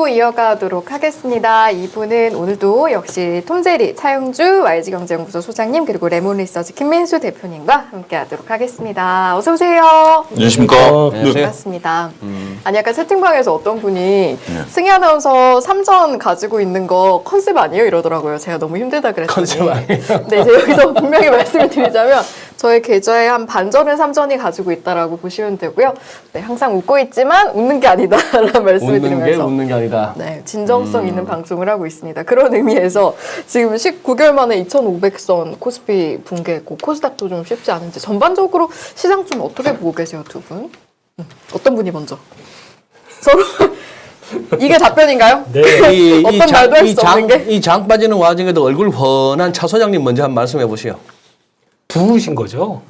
이어가도록 하겠습니다. 2부는 오늘도 역시 톰제리 차용주 YG경제연구소 소장님 그리고 레몬리서치 김민수 대표님과 함께하도록 하겠습니다. 어서 오세요. 안녕하십니까. 네, 반갑습니다. 아니 아까 채팅방에서 어떤 분이 승희 아나운서 3전 가지고 있는 거 컨셉 아니에요? 이러더라고요. 제가 너무 힘들다 그랬더니 컨셉 아니에요? 네, 제가 여기서 분명히 말씀을 드리자면 저의 계좌에 한 반전을 3전이 가지고 있다라고 보시면 되고요. 네, 항상 웃고 있지만 웃는 게 아니다라는 말씀을 웃는 게 드리면서 웃는 게 아니다. 네, 진정성 있는 방송을 하고 있습니다. 그런 의미에서 지금 19개월 만에 2,500선 코스피 붕괴했고 코스닥도 좀 쉽지 않은지 전반적으로 시장 좀 어떻게 보고 계세요, 두 분? 어떤 분이 먼저? 서로 이게 답변인가요? 네. 어떤 말도 할 수 없는 게? 이 장 빠지는 와중에도 얼굴 훤한 차 소장님 먼저 한 말씀해 보시오. 부으신 거죠?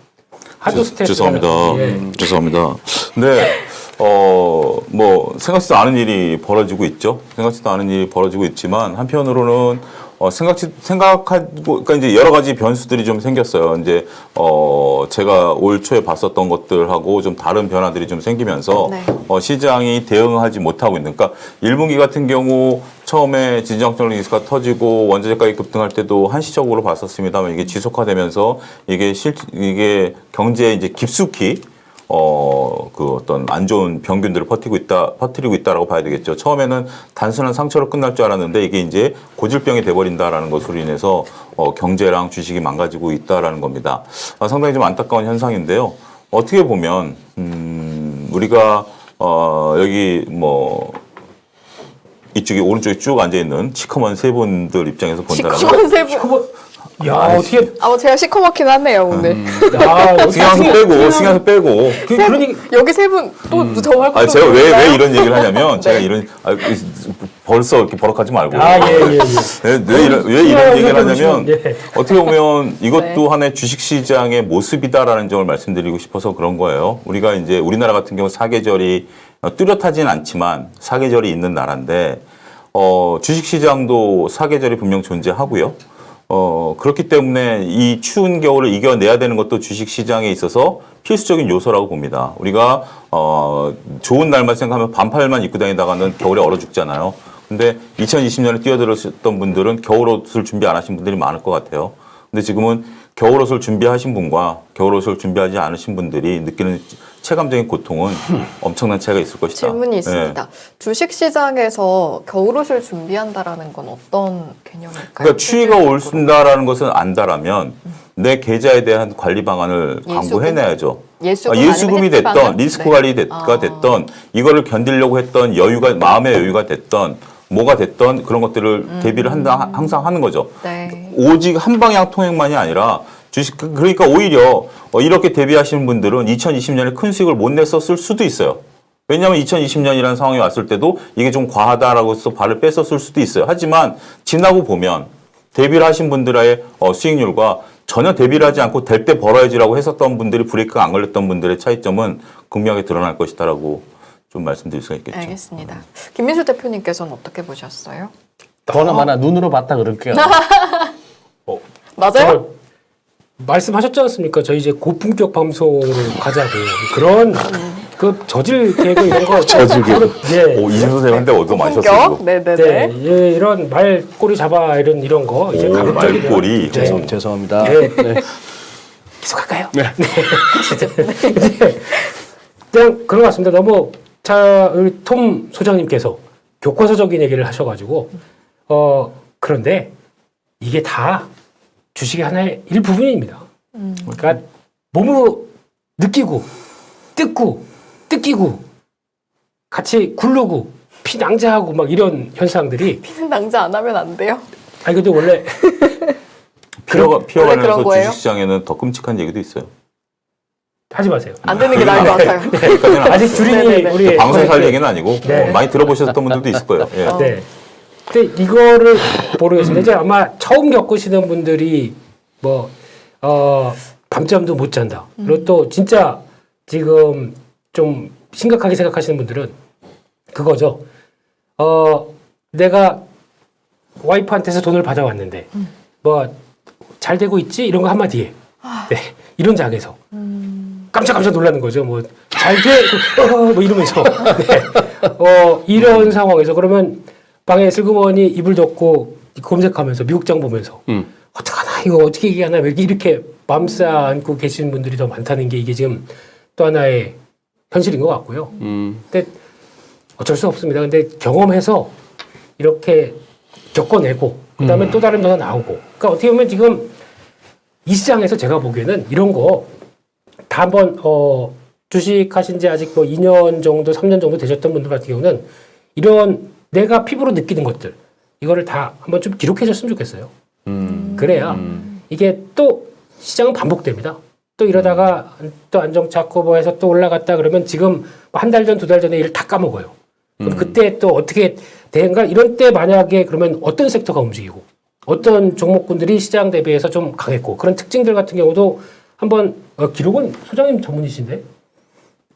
하도 스트레스. 죄송합니다. 예. 죄송합니다. 네, 뭐 생각지도 않은 일이 벌어지고 있죠. 생각지도 않은 일이 벌어지고 있지만 한편으로는 생각하고 그러니까 이제 여러 가지 변수들이 좀 생겼어요. 이제 제가 올 초에 봤었던 것들하고 좀 다른 변화들이 좀 생기면서 네. 시장이 대응하지 못하고 있는. 그러니까 1분기 같은 경우 처음에 지정학적 리스크가 터지고 원자재 가격이 급등할 때도 한시적으로 봤었습니다만 이게 지속화되면서 이게 경제에 이제 깊숙이 그 어떤 안 좋은 병균들을 퍼뜨리고 있다라고 봐야 되겠죠. 처음에는 단순한 상처로 끝날 줄 알았는데 이게 이제 고질병이 돼버린다라는 것으로 인해서 경제랑 주식이 망가지고 있다라는 겁니다. 상당히 좀 안타까운 현상인데요. 어떻게 보면 우리가 여기 뭐 이쪽에 오른쪽에 쭉 앉아 있는 시커먼 세 분들 입장에서 본다라면 시커먼 세 분. 야, 어떻게. 제가 시커멓긴 하네요, 오늘. 승양수 빼고. 그러니. 여기 세 분 또 저 할 것도 제가 왜 없나요? 이런 얘기를 하냐면 제가 벌써 이렇게 버럭하지 말고 예. 왜 이런 얘기를 하냐면 예. 어떻게 보면 이것도 네. 하나의 주식시장의 모습이다라는 점을 말씀드리고 싶어서 그런 거예요. 우리가 이제 우리나라 같은 경우 사계절이 뚜렷하진 않지만 사계절이 있는 나라인데 주식시장도 사계절이 분명 존재하고요. 그렇기 때문에 이 추운 겨울을 이겨내야 되는 것도 주식시장에 있어서 필수적인 요소라고 봅니다. 우리가 좋은 날만 생각하면 반팔만 입고 다니다가는 겨울에 얼어 죽잖아요. 근데 2020년에 뛰어들었던 분들은 겨울옷을 준비 안 하신 분들이 많을 것 같아요. 근데 지금은 겨울옷을 준비하신 분과 겨울옷을 준비하지 않으신 분들이 느끼는 체감적인 고통은 엄청난 차이가 있을 것이다. 질문이 있습니다. 주식시장에서 겨울옷을 준비한다라는 건 어떤 개념일까요? 그러니까 추위가 올순다라는 것은 안다라면 내 계좌에 대한 관리 방안을 강구해내야죠. 예수금이 됐던 리스크 관리가 됐던 이거를 견디려고 했던 마음의 여유가 됐던 뭐가 됐던 그런 것들을 대비를 항상 하는 거죠. 네. 오직 한방향 통행만이 아니라 그러니까 오히려 이렇게 대비하시는 분들은 2020년에 큰 수익을 못 냈었을 수도 있어요. 왜냐하면 2020년이라는 상황이 왔을 때도 이게 좀 과하다라고 해서 발을 뺐었을 수도 있어요. 하지만 지나고 보면 대비를 하신 분들의 수익률과 전혀 대비를 하지 않고 될 때 벌어야지라고 했었던 분들이 브레이크가 안 걸렸던 분들의 차이점은 극명하게 드러날 것이다라고 좀 말씀드릴 수가 있겠죠. 알겠습니다. 김민수 대표님께서는 어떻게 보셨어요? 보나마나 눈으로 봤다 그럴게요. 맞아요? 말씀하셨지 않습니까? 저희 이제 고품격 방송으로 가자고. 그런, 저질 개그 이런 거. 저질 개그. 예. 이준 선생님한테 얻어 마셨어요. 본격? 네네네. 네. 예, 이런 말꼬리 잡아, 이런 거. 이제 가급적이면. 말꼬리. 네. 죄송합니다. 네. 네. 계속할까요? 네. 그냥 그런 것 같습니다. 너무 우리 톰 소장님께서 교과서적인 얘기를 하셔가지고 그런데 이게 다 주식의 하나의 일부분입니다. 그러니까 몸으로 느끼고 뜯기고 같이 굴르고 피 낭자하고 막 이런 현상들이 피는 낭자 안 하면 안 돼요? 아니 근데 원래 그런 피어가면서 거예요? 주식시장에는 더 끔찍한 얘기도 있어요. 하지 마세요. 안 되는 게 나을 것 같아요. 여기까지는 안 아직 했어요. 주린이 네네네. 우리 방송에서 할 얘기는 아니고 네. 많이 들어보셨던 분들도 있을 거예요. 예. 네. 근데 이거를 모르겠습니다. 이제 아마 처음 겪으시는 분들이 밤잠도 못 잔다. 그리고 또 진짜 지금 좀 심각하게 생각하시는 분들은 그거죠. 내가 와이프한테서 돈을 받아왔는데 잘 되고 있지? 이런 거 한마디에. 네. 이런 장에서 깜짝깜짝 놀라는 거죠. 뭐 잘 돼, 뭐 이러면서 네. 이런 상황에서 그러면 방에 슬그머니 이불 덮고 검색하면서 미국장 보면서 어떡하나 이거 어떻게 얘기하나 왜 이렇게 맘싸 안고 계시는 분들이 더 많다는 게 이게 지금 또 하나의 현실인 것 같고요. 근데 어쩔 수 없습니다. 근데 경험해서 이렇게 겪어내고 그다음에 또 다른 변화 나오고. 그러니까 어떻게 보면 지금 이 시장에서 제가 보기에는 이런 거 다 한번 주식 하신 지 아직 뭐 2년 정도, 3년 정도 되셨던 분들 같은 경우는 이런 내가 피부로 느끼는 것들 이거를 다 한번 좀 기록해 줬으면 좋겠어요. 그래야 이게 또 시장은 반복됩니다. 또 이러다가 또 안정 찾고 뭐 해서 또 올라갔다 그러면 지금 한 달 전, 두 달 전에 일을 다 까먹어요. 그럼 그때 또 어떻게 대응가 이런 때 만약에 그러면 어떤 섹터가 움직이고 어떤 종목군들이 시장 대비해서 좀 강했고 그런 특징들 같은 경우도 한번 기록은 소장님 전문이신데?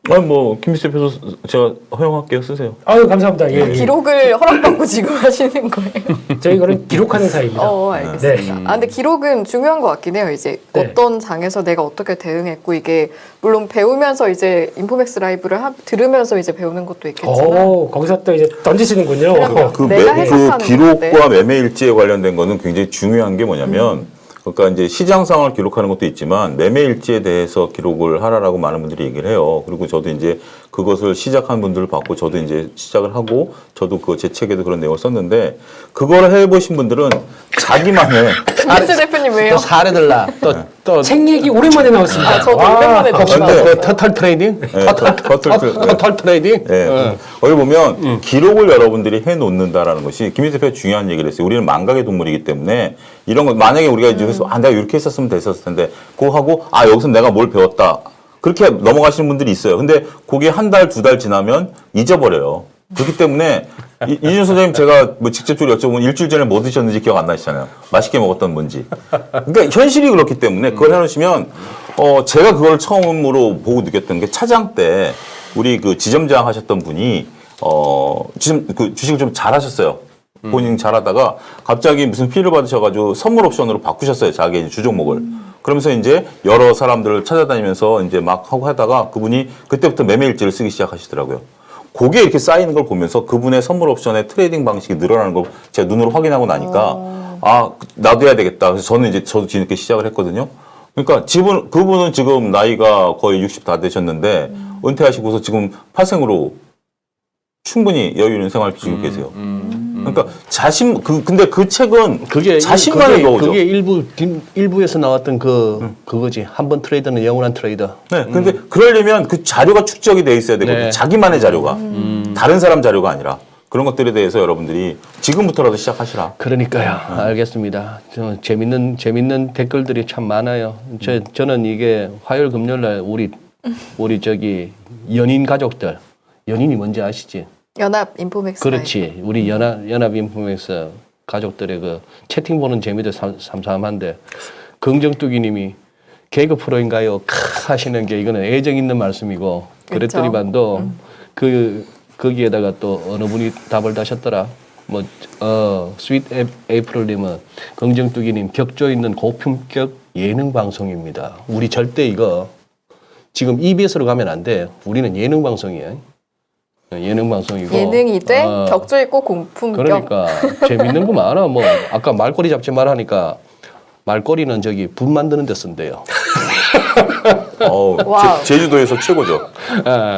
아니 뭐 김미수 대표 제가 허용할게요. 쓰세요. 아유 감사합니다. 예, 예. 기록을 허락받고 지금 하시는 거예요. 저희 이거는 기록하는 사이입니다. 알겠습니다. 네. 근데 기록은 중요한 것 같긴 해요. 이제 네. 어떤 장에서 내가 어떻게 대응했고 이게 물론 배우면서 이제 인포맥스 라이브를 들으면서 이제 배우는 것도 있겠지만 거기서 또 이제 던지시는군요. 그럼요. 그 내가 해석하는 기록과 건데. 매매 일지에 관련된 거는 굉장히 중요한 게 뭐냐면 그러니까 이제 시장 상황을 기록하는 것도 있지만 매매 일지에 대해서 기록을 하라라고 많은 분들이 얘기를 해요. 그리고 저도 이제 그것을 시작한 분들을 봤고 저도 이제 시작을 하고 저도 그 제 책에도 그런 내용을 썼는데 그거를 해보신 분들은 자기만의 김민수 대표님 왜요? 또 사례들라. 또 책 얘기 오랜만에 나왔습니다. 저도 오랜만에 혹시 들었어요. 그 터털 트레이딩? 터털 트레이딩? 예. 거기 보면 기록을 여러분들이 해 놓는다라는 것이 김민수 대표가 중요한 얘기를 했어요. 우리는 망각의 동물이기 때문에 이런 거 만약에 우리가 이제 내가 이렇게 했었으면 됐었을 텐데 그거 하고 여기서 내가 뭘 배웠다. 그렇게 넘어가시는 분들이 있어요. 근데 그게 한 달, 두 달 지나면 잊어버려요. 그렇기 때문에 이준 선생님 제가 뭐 직접적으로 여쭤보면 일주일 전에 뭐 드셨는지 기억 안 나시잖아요. 맛있게 먹었던 뭔지. 그러니까 현실이 그렇기 때문에 그걸 해놓으시면 제가 그걸 처음으로 보고 느꼈던 게 차장 때 우리 그 지점장 하셨던 분이 지금 그 주식을 좀 잘하셨어요. 본인 잘하다가 갑자기 무슨 피를 받으셔가지고 선물 옵션으로 바꾸셨어요. 자기 주종목을. 그러면서 이제 여러 사람들을 찾아다니면서 이제 막 하고 하다가 그분이 그때부터 매매 일지를 쓰기 시작하시더라고요. 그게 이렇게 쌓이는 걸 보면서 그분의 선물 옵션의 트레이딩 방식이 늘어나는 걸 제가 눈으로 확인하고 나니까 나도 해야 되겠다. 그래서 저는 이제 저도 뒤늦게 시작을 했거든요. 그러니까 그분은 지금 나이가 거의 60 다 되셨는데 은퇴하시고서 지금 팔생으로 충분히 여유 있는 생활을 지고 계세요. 그러니까 근데 그 책은 자신만의 거죠. 그게 일부에서 나왔던 그거지. 한 번 트레이더는 영원한 트레이더. 네. 근데 그러려면 그 자료가 축적이 돼 있어야 되거든요. 네. 자기만의 자료가. 다른 사람 자료가 아니라. 그런 것들에 대해서 여러분들이 지금부터라도 시작하시라. 그러니까요. 알겠습니다. 재밌는 댓글들이 참 많아요. 저는 이게 화요일 금요일 날 우리 저기 연인 가족들. 연인이 뭔지 아시지? 연합 인포맥스 그렇지. 우리 연합 인포맥스 가족들의 그 채팅 보는 재미도 삼삼한데 긍정뚜기 님이 개그 프로인가요? 하시는 게 이거는 애정 있는 말씀이고 그랬더니만도 거기에다가 또 어느 분이 답을 다셨더라. 스윗 에이프릴 님은 긍정뚜기 님 격조 있는 고품격 예능 방송입니다. 우리 절대 이거 지금 EBS로 가면 안 돼. 우리는 예능 방송이야. 예능 방송이고 예능이 돼 격조 있고 공품격. 그러니까 재밌는 거 많아. 뭐 아까 말꼬리 잡지 말하니까 말꼬리는 저기 분 만드는 데 쓴대요. 제주도에서 최고죠.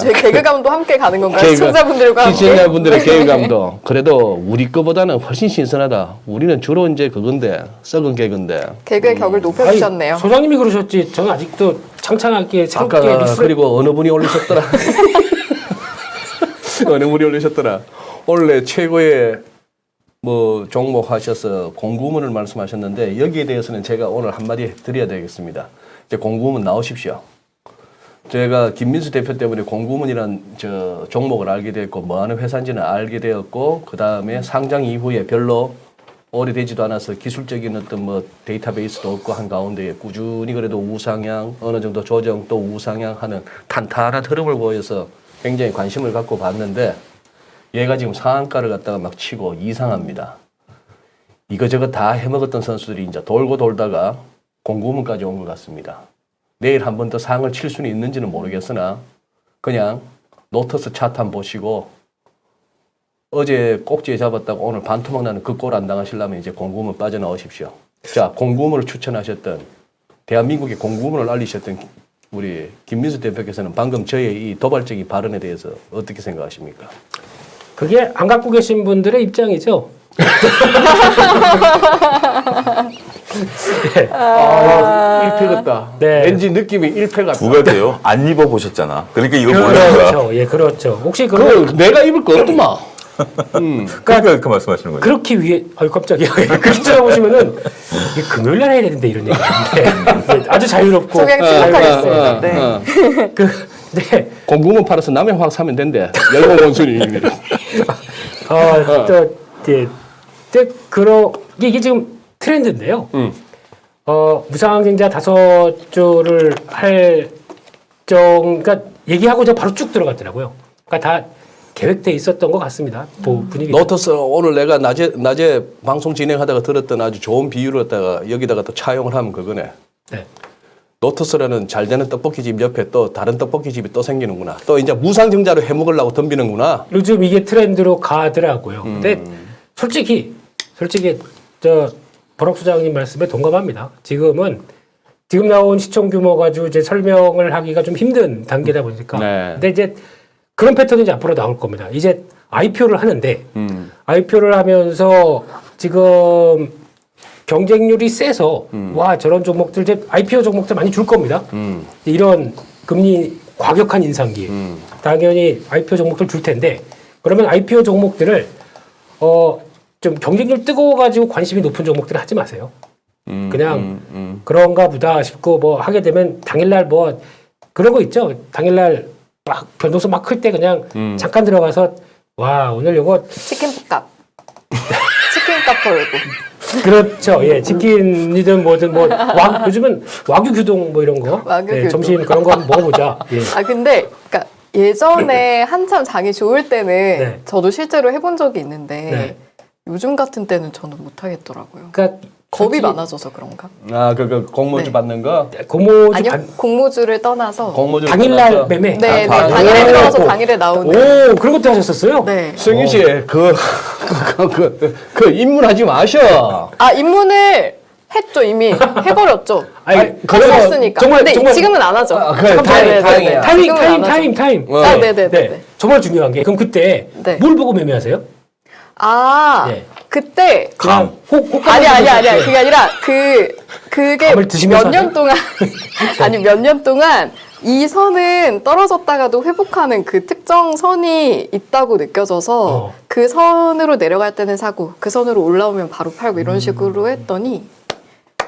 저희 개그감도 함께 가는 건가요? 시청자분들과 함께. 시청자분들의 개그감도 그래도 우리 거보다는 훨씬 신선하다. 우리는 주로 이제 그건데 썩은 개그인데. 개그의 격을 높여주셨네요. 소장님이 그러셨지. 저는 아직도 창창하게 새롭게 아까 그리고 어느 분이 올리셨더라. 어느 분이 올리셨더라. 원래 최고의 뭐 종목 하셔서 공구문을 말씀하셨는데 여기에 대해서는 제가 오늘 한마디 드려야 되겠습니다. 이제 공구문 나오십시오. 제가 김민수 대표 때문에 공구문이란 저 종목을 알게 됐고 뭐 하는 회사인지는 알게 되었고 그 다음에 상장 이후에 별로 오래되지도 않아서 기술적인 어떤 뭐 데이터베이스도 없고 한 가운데 꾸준히 그래도 우상향 어느 정도 조정 또 우상향하는 탄탄한 흐름을 보여서 굉장히 관심을 갖고 봤는데 얘가 지금 상한가를 갖다가 막 치고 이상합니다. 이거저거 다 해먹었던 선수들이 이제 돌고 돌다가 공구문까지 온 것 같습니다. 내일 한 번 더 상을 칠 수는 있는지는 모르겠으나 그냥 노터스 차트 한번 보시고 어제 꼭지에 잡았다고 오늘 반토막 나는 그 꼴 안 당하시려면 이제 공구문 빠져나오십시오. 자, 공구문을 추천하셨던 대한민국의 공구문을 알리셨던 우리 김민수 대표께서는 방금 저의 이 도발적인 발언에 대해서 어떻게 생각하십니까? 그게 안 갖고 계신 분들의 입장이죠. 네. 일패 같다. 네. 왠지 느낌이 일패 같다. 두 가지요. 안 입어보셨잖아. 그러니까 이거 모르는 거야. 그렇죠. 예, 그렇죠. 혹시 그 내가 입을 거 없더만. 그러니까 그렇게 말씀하시는 거예요. 그렇기 위해, 아유, 깜짝이야. 그렇게 찾아보시면은, 이게 금요일 날 해야 되는데, 이런 얘기인데. 아주 자유롭고. 소개 침묵하겠습니다. 네. 네. 공구문 팔아서 남의 화학 사면 된대. 열공 원순이입니다. 이게 지금 트렌드인데요. 무상증자 5조를 그러니까 얘기하고 바로 쭉 들어갔더라고요. 그러니까 다 계획돼 있었던 것 같습니다. 분위기. 노터스 오늘 내가 낮에 방송 진행하다가 들었던 아주 좋은 비유를 갖다가 여기다가 또 차용을 하면 그거네. 네. 노터스라는 잘 되는 떡볶이집 옆에 또 다른 떡볶이집이 또 생기는구나. 또 이제 무상증자로 해먹으려고 덤비는구나. 요즘 이게 트렌드로 가더라고요. 근데 솔직히 저 버럭 소장님 말씀에 동감합니다. 지금 나온 시청 규모 가지고 이제 설명을 하기가 좀 힘든 단계다 보니까. 네. 근데 이제 그런 패턴이 이제 앞으로 나올 겁니다. 이제 IPO를 하는데 IPO를 하면서 지금 경쟁률이 세서 와 저런 종목들 이제 IPO 종목들 많이 줄 겁니다. 이런 금리 과격한 인상기에 당연히 IPO 종목들 줄 텐데 그러면 IPO 종목들을 좀 경쟁률 뜨거워가지고 관심이 높은 종목들을 하지 마세요. 그냥 그런가 보다 싶고 뭐 하게 되면 당일날 뭐 그런 거 있죠. 당일날 막 변동성 막 클 때 그냥 잠깐 들어가서 와 오늘 요거 치킨값. 치킨값 벌고. 그렇죠. 예, 치킨이든 뭐든 뭐 요즘은 와규 규동 뭐 이런 거. 와규 규동. 점심 그런 거 한번 먹어보자. 예. 근데 그러니까 예전에 한참 장이 좋을 때는 네. 저도 실제로 해본 적이 있는데 네. 요즘 같은 때는 저는 못 하겠더라고요. 그러니까 겁이 솔직히 많아져서 그런가? 그 공모주 네. 받는 거? 고모주 아니요, 공모주를 떠나서 공모주 당일날 매매. 네, 아, 당일에 오. 들어가서 당일에 나오는. 오 그런 것도 하셨었어요? 네. 승희 씨, 그 입문하지 마셔. 입문을 했죠 이미 해버렸죠. 아니, 그래서 했으니까. 정말 근데 지금은 안 하죠. 그래, 다행이야. 타임. 네네네. 네, 정말 중요한 게 그럼 그때 네. 뭘 보고 매매하세요? 아 네. 그때 감. 아니 그게 아니라 그게 감을 드시면서 몇 년 동안 아니 몇 년 동안 이 선은 떨어졌다가도 회복하는 그 특정 선이 있다고 느껴져서 그 선으로 내려갈 때는 사고 그 선으로 올라오면 바로 팔고 이런 식으로 했더니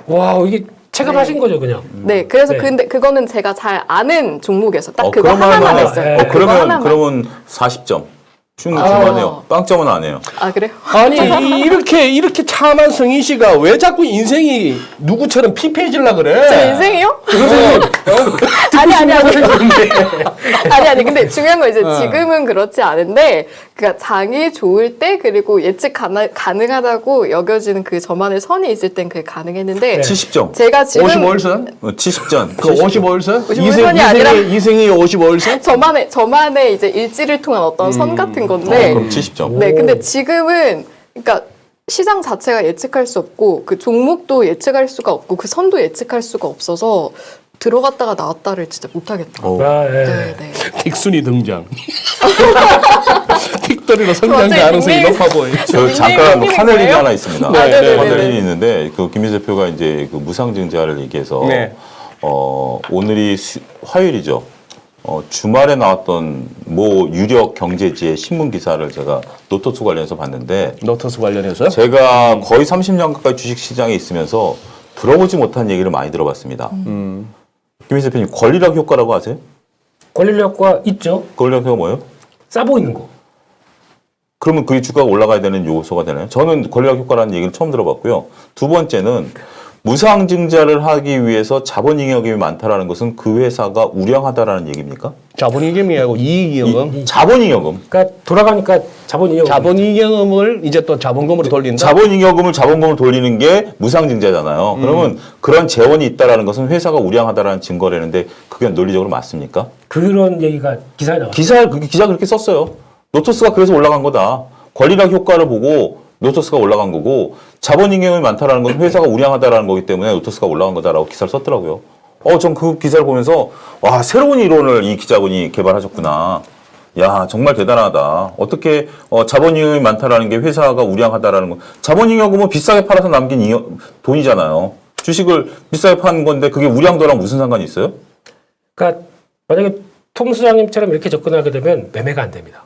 와 이게 체감하신 거죠 그냥. 네 그래서 네. 근데 그거는 제가 잘 아는 종목이어서 딱 그거 그러면 하나만 했어요. 그거 하나만. 그러면 40점. 충분히 줄만해요. 빵점은 안 해요. 아 그래요? 아니 이렇게 참한 승희 씨가 왜 자꾸 인생이 누구처럼 피폐해질라 그래? 제 인생이요? 아니 근데 중요한 건 이제 지금은 그렇지 않은데 그러니까 장이 좋을 때 그리고 예측 가능하다고 여겨지는 그 저만의 선이 있을 땐 그게 가능했는데 70점. 제가 지금 55일선? 70점. 그 55일선? 55일선이 아니라 이승희 55일선? 저만의 이제 일지를 통한 어떤 선 같은 건데 그럼 70점. 네 근데 지금은 그러니까 시장 자체가 예측할 수 없고 그 종목도 예측할 수가 없고 그 선도 예측할 수가 없어서 들어갔다가 나왔다를 진짜 못하겠다. 네. 틱순이 등장. 틱더리로 성장 갑자기 가능성이 닉네임- 높아 보여. 저 잠깐 닉네임이 화낼 일이 뭐예요? 하나 있습니다. 네네네. 화낼 일이 있는데 그 김민수 대표가 이제 그 무상증자를 얘기해서 네. 오늘이 화요일이죠. 주말에 나왔던 모 유력 경제지의 신문 기사를 제가 노터스 관련해서 봤는데 노터스 관련해서? 제가 거의 30년 가까이 주식 시장에 있으면서 들어보지 못한 얘기를 많이 들어봤습니다. 김민수 대표님 권리락 효과라고 아세요? 권리력과 있죠. 권리락 효과가 뭐예요? 싸 보이는 거. 그러면 그게 주가가 올라가야 되는 요소가 되나요? 저는 권리락 효과라는 얘기를 처음 들어봤고요. 두 번째는 무상증자를 하기 위해서 자본잉여금이 많다라는 것은 그 회사가 우량하다라는 얘기입니까? 자본잉여금이 아니고 이익잉여금. 자본잉여금. 그러니까 돌아가니까 자본이요. 자본잉여금을 이제 또 자본금으로 돌린다. 자본잉여금을 자본금으로 돌리는 게 무상증자잖아요. 그러면 그런 재원이 있다라는 것은 회사가 우량하다라는 증거라는데 그게 논리적으로 맞습니까? 그런 얘기가 기사에 나왔어요. 기자 그렇게 썼어요. 노토스가 그래서 올라간 거다. 권리락 효과를 보고 노토스가 올라간 거고 자본잉여금이 많다라는 건 회사가 우량하다라는 거기 때문에 노토스가 올라간 거다라고 기사를 썼더라고요. 전 그 기사를 보면서 와 새로운 이론을 이 기자분이 개발하셨구나. 야 정말 대단하다. 어떻게 자본잉여금이 많다라는 게 회사가 우량하다라는 거. 자본잉여금은 비싸게 팔아서 남긴 돈이잖아요. 주식을 비싸게 파는 건데 그게 우량도랑 무슨 상관이 있어요? 그러니까 만약에 톰 소장님처럼 이렇게 접근하게 되면 매매가 안 됩니다.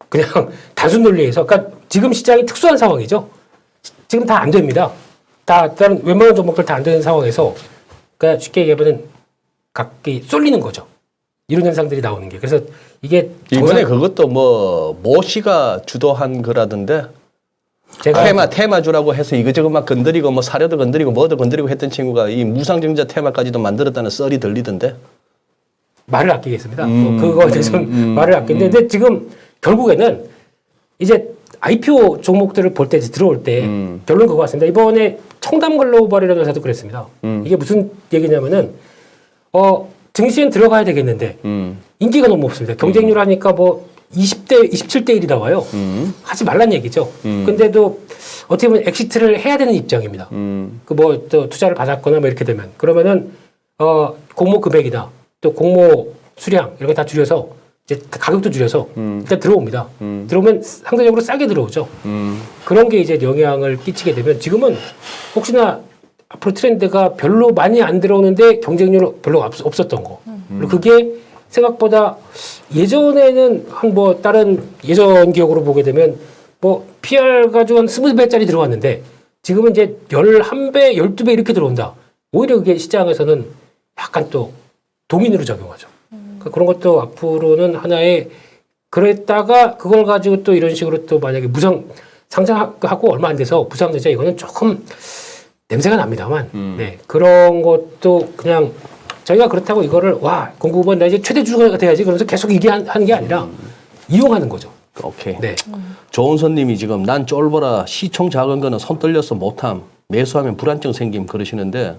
그냥 단순 논리에서, 그러니까 지금 시장이 특수한 상황이죠. 지금 다 안 됩니다. 다른 웬만한 종목들 다 안 되는 상황에서, 그러니까 쉽게 얘기하면 각기 쏠리는 거죠. 이런 현상들이 나오는 게. 그래서 이게 이번에 그것도 뭐 모씨가 주도한 거라던데. 제가 테마주라고 해서 이것저것 막 건드리고 뭐 사료도 건드리고 뭐도 건드리고 했던 친구가 이 무상증자 테마까지도 만들었다는 썰이 들리던데. 말을 아끼겠습니다. 그거에 대해서는 말을 아끼는데 근데 지금 결국에는 이제 IPO 종목들을 볼 때 들어올 때 결론 그거 같습니다. 이번에 청담 글로벌이라는 회사도 그랬습니다. 이게 무슨 얘기냐면은 증시엔 들어가야 되겠는데 인기가 너무 없습니다. 경쟁률 하니까 뭐 20대 27대 1이 나와요. 하지 말란 얘기죠. 근데도 어떻게 보면 엑시트를 해야 되는 입장입니다. 그 뭐 또 투자를 받았거나 뭐 이렇게 되면 그러면은 공모 금액이나 또 공모 수량 이런 거 다 줄여서 이제 가격도 줄여서 일단 들어옵니다. 들어오면 상대적으로 싸게 들어오죠. 그런 게 이제 영향을 끼치게 되면 지금은 혹시나 앞으로 트렌드가 별로 많이 안 들어오는데 경쟁률 별로 없었던 거. 그리고 그게 생각보다 예전에는 한 뭐 다른 예전 기억으로 보게 되면 뭐 PR 가지고 한 20배짜리 들어왔는데 지금은 이제 11배, 12배 이렇게 들어온다. 오히려 그게 시장에서는 약간 또 도민으로 작용하죠. 그러니까 그런 것도 앞으로는 하나의 그랬다가 그걸 가지고 또 이런 식으로 또 만약에 상장하고 얼마 안 돼서 부상제자 이거는 조금 냄새가 납니다만 네, 그런 것도 그냥 저희가 그렇다고 이거를 와 공급원 나 이제 최대 주주가 돼야지 그러면서 계속 얘기하는 게 아니라 이용하는 거죠. 오케이. 네. 조은선님이 지금 난 쫄보라 시총 작은 거는 손 떨려서 못함 매수하면 불안증 생김 그러시는데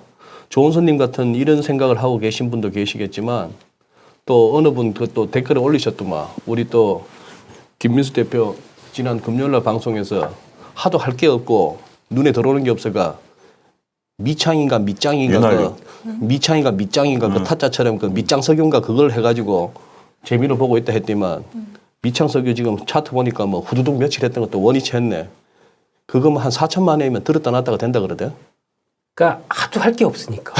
조은선님 같은 이런 생각을 하고 계신 분도 계시겠지만 또 어느 분 그 또 댓글을 올리셨더만 우리 또 김민수 대표 지난 금요일날 방송에서 하도 할 게 없고 눈에 들어오는 게 없어가 미창인가 밑장인가 미창인가 밑장인가 그 타짜처럼 그 밑장석유인가 그걸 해가지고 재미로 보고 있다 했더만 밑창석유 지금 차트 보니까 뭐 후두둑 며칠 했던 것도 원위치 했네. 그거 뭐 한 4천만 원이면 들었다 놨다가 된다 그러대. 그러니까 하도 할 게 없으니까.